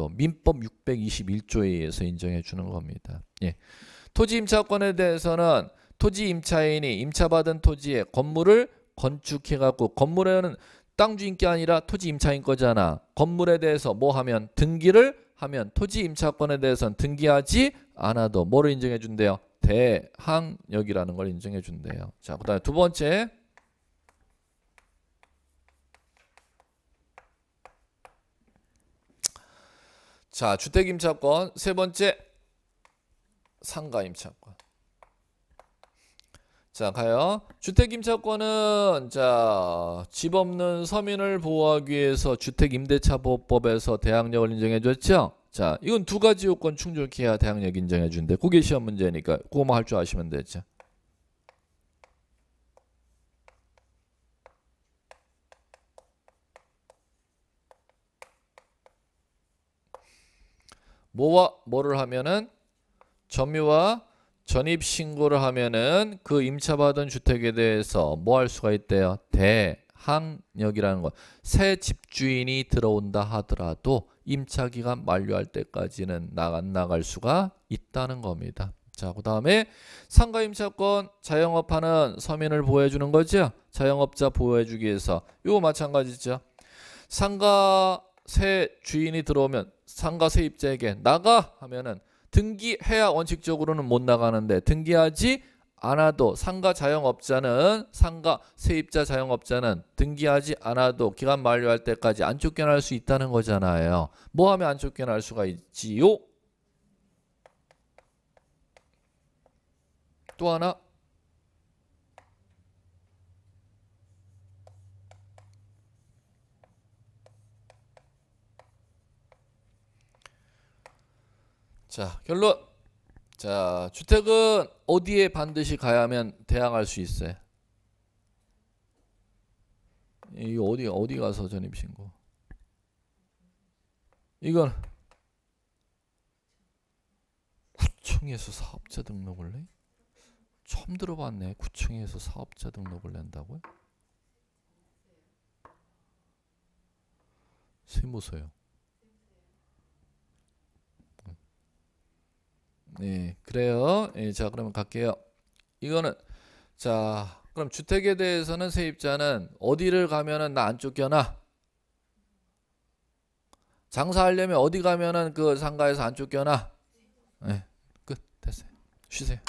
민법 621조에 의해서 인정해 주는 겁니다. 예. 토지 임차권에 대해서는 토지 임차인이 임차받은 토지에 건물을 건축해 갖고, 건물에는 땅 주인 게 아니라 토지 임차인 거잖아. 건물에 대해서 뭐 하면 등기를 하면 토지 임차권에 대해서는 등기하지 않아도 뭐를 인정해 준대요? 대항력이라는 걸 인정해 준대요. 자, 그다음에 두 번째. 자, 주택임차권. 세 번째, 상가임차권. 자, 가요. 주택임차권은 자, 집 없는 서민을 보호하기 위해서 주택임대차보호법에서 대항력을 인정해 줬죠. 자, 이건 두 가지 요건 충족해야 대항력 인정해 준대. 그게 시험 문제니까 그거만 할 줄 아시면 되죠. 뭐와 뭐를 하면은 점유와 전입신고를 하면은 그 임차받은 주택에 대해서 뭐 할 수가 있대요? 대항력이라는 거. 새 집주인이 들어온다 하더라도 임차기간 만료할 때까지는 안 나갈 수가 있다는 겁니다. 자, 그 다음에 상가임차권. 자영업하는 서민을 보호해 주는 거죠. 자영업자 보호해 주기 위해서. 이거 마찬가지죠. 상가 새 주인이 들어오면 상가 세입자에게 나가 하면은 등기해야 원칙적으로는 못 나가는데 등기하지 않아도 상가 세입자 자영업자는 등기하지 않아도 기간 만료할 때까지 안 쫓겨날 수 있다는 거잖아요. 뭐 하면 안 쫓겨날 수가 있지요? 또 하나. 자, 결론. 자, 주택은 어디에 반드시 가야 하면 대항할 수 있어요? 이 어디 가서 전입신고? 이건 구청에서 사업자 등록을 내? 처음 들어봤네. 구청에서 사업자 등록을 낸다고요? 세무서요. 네, 그래요. 예, 자, 그러면 갈게요. 이거는 자, 그럼 주택에 대해서는 세입자는 어디를 가면은 나 안 쫓겨나? 장사하려면 어디 가면은 그 상가에서 안 쫓겨나? 네, 끝. 됐어요. 쉬세요.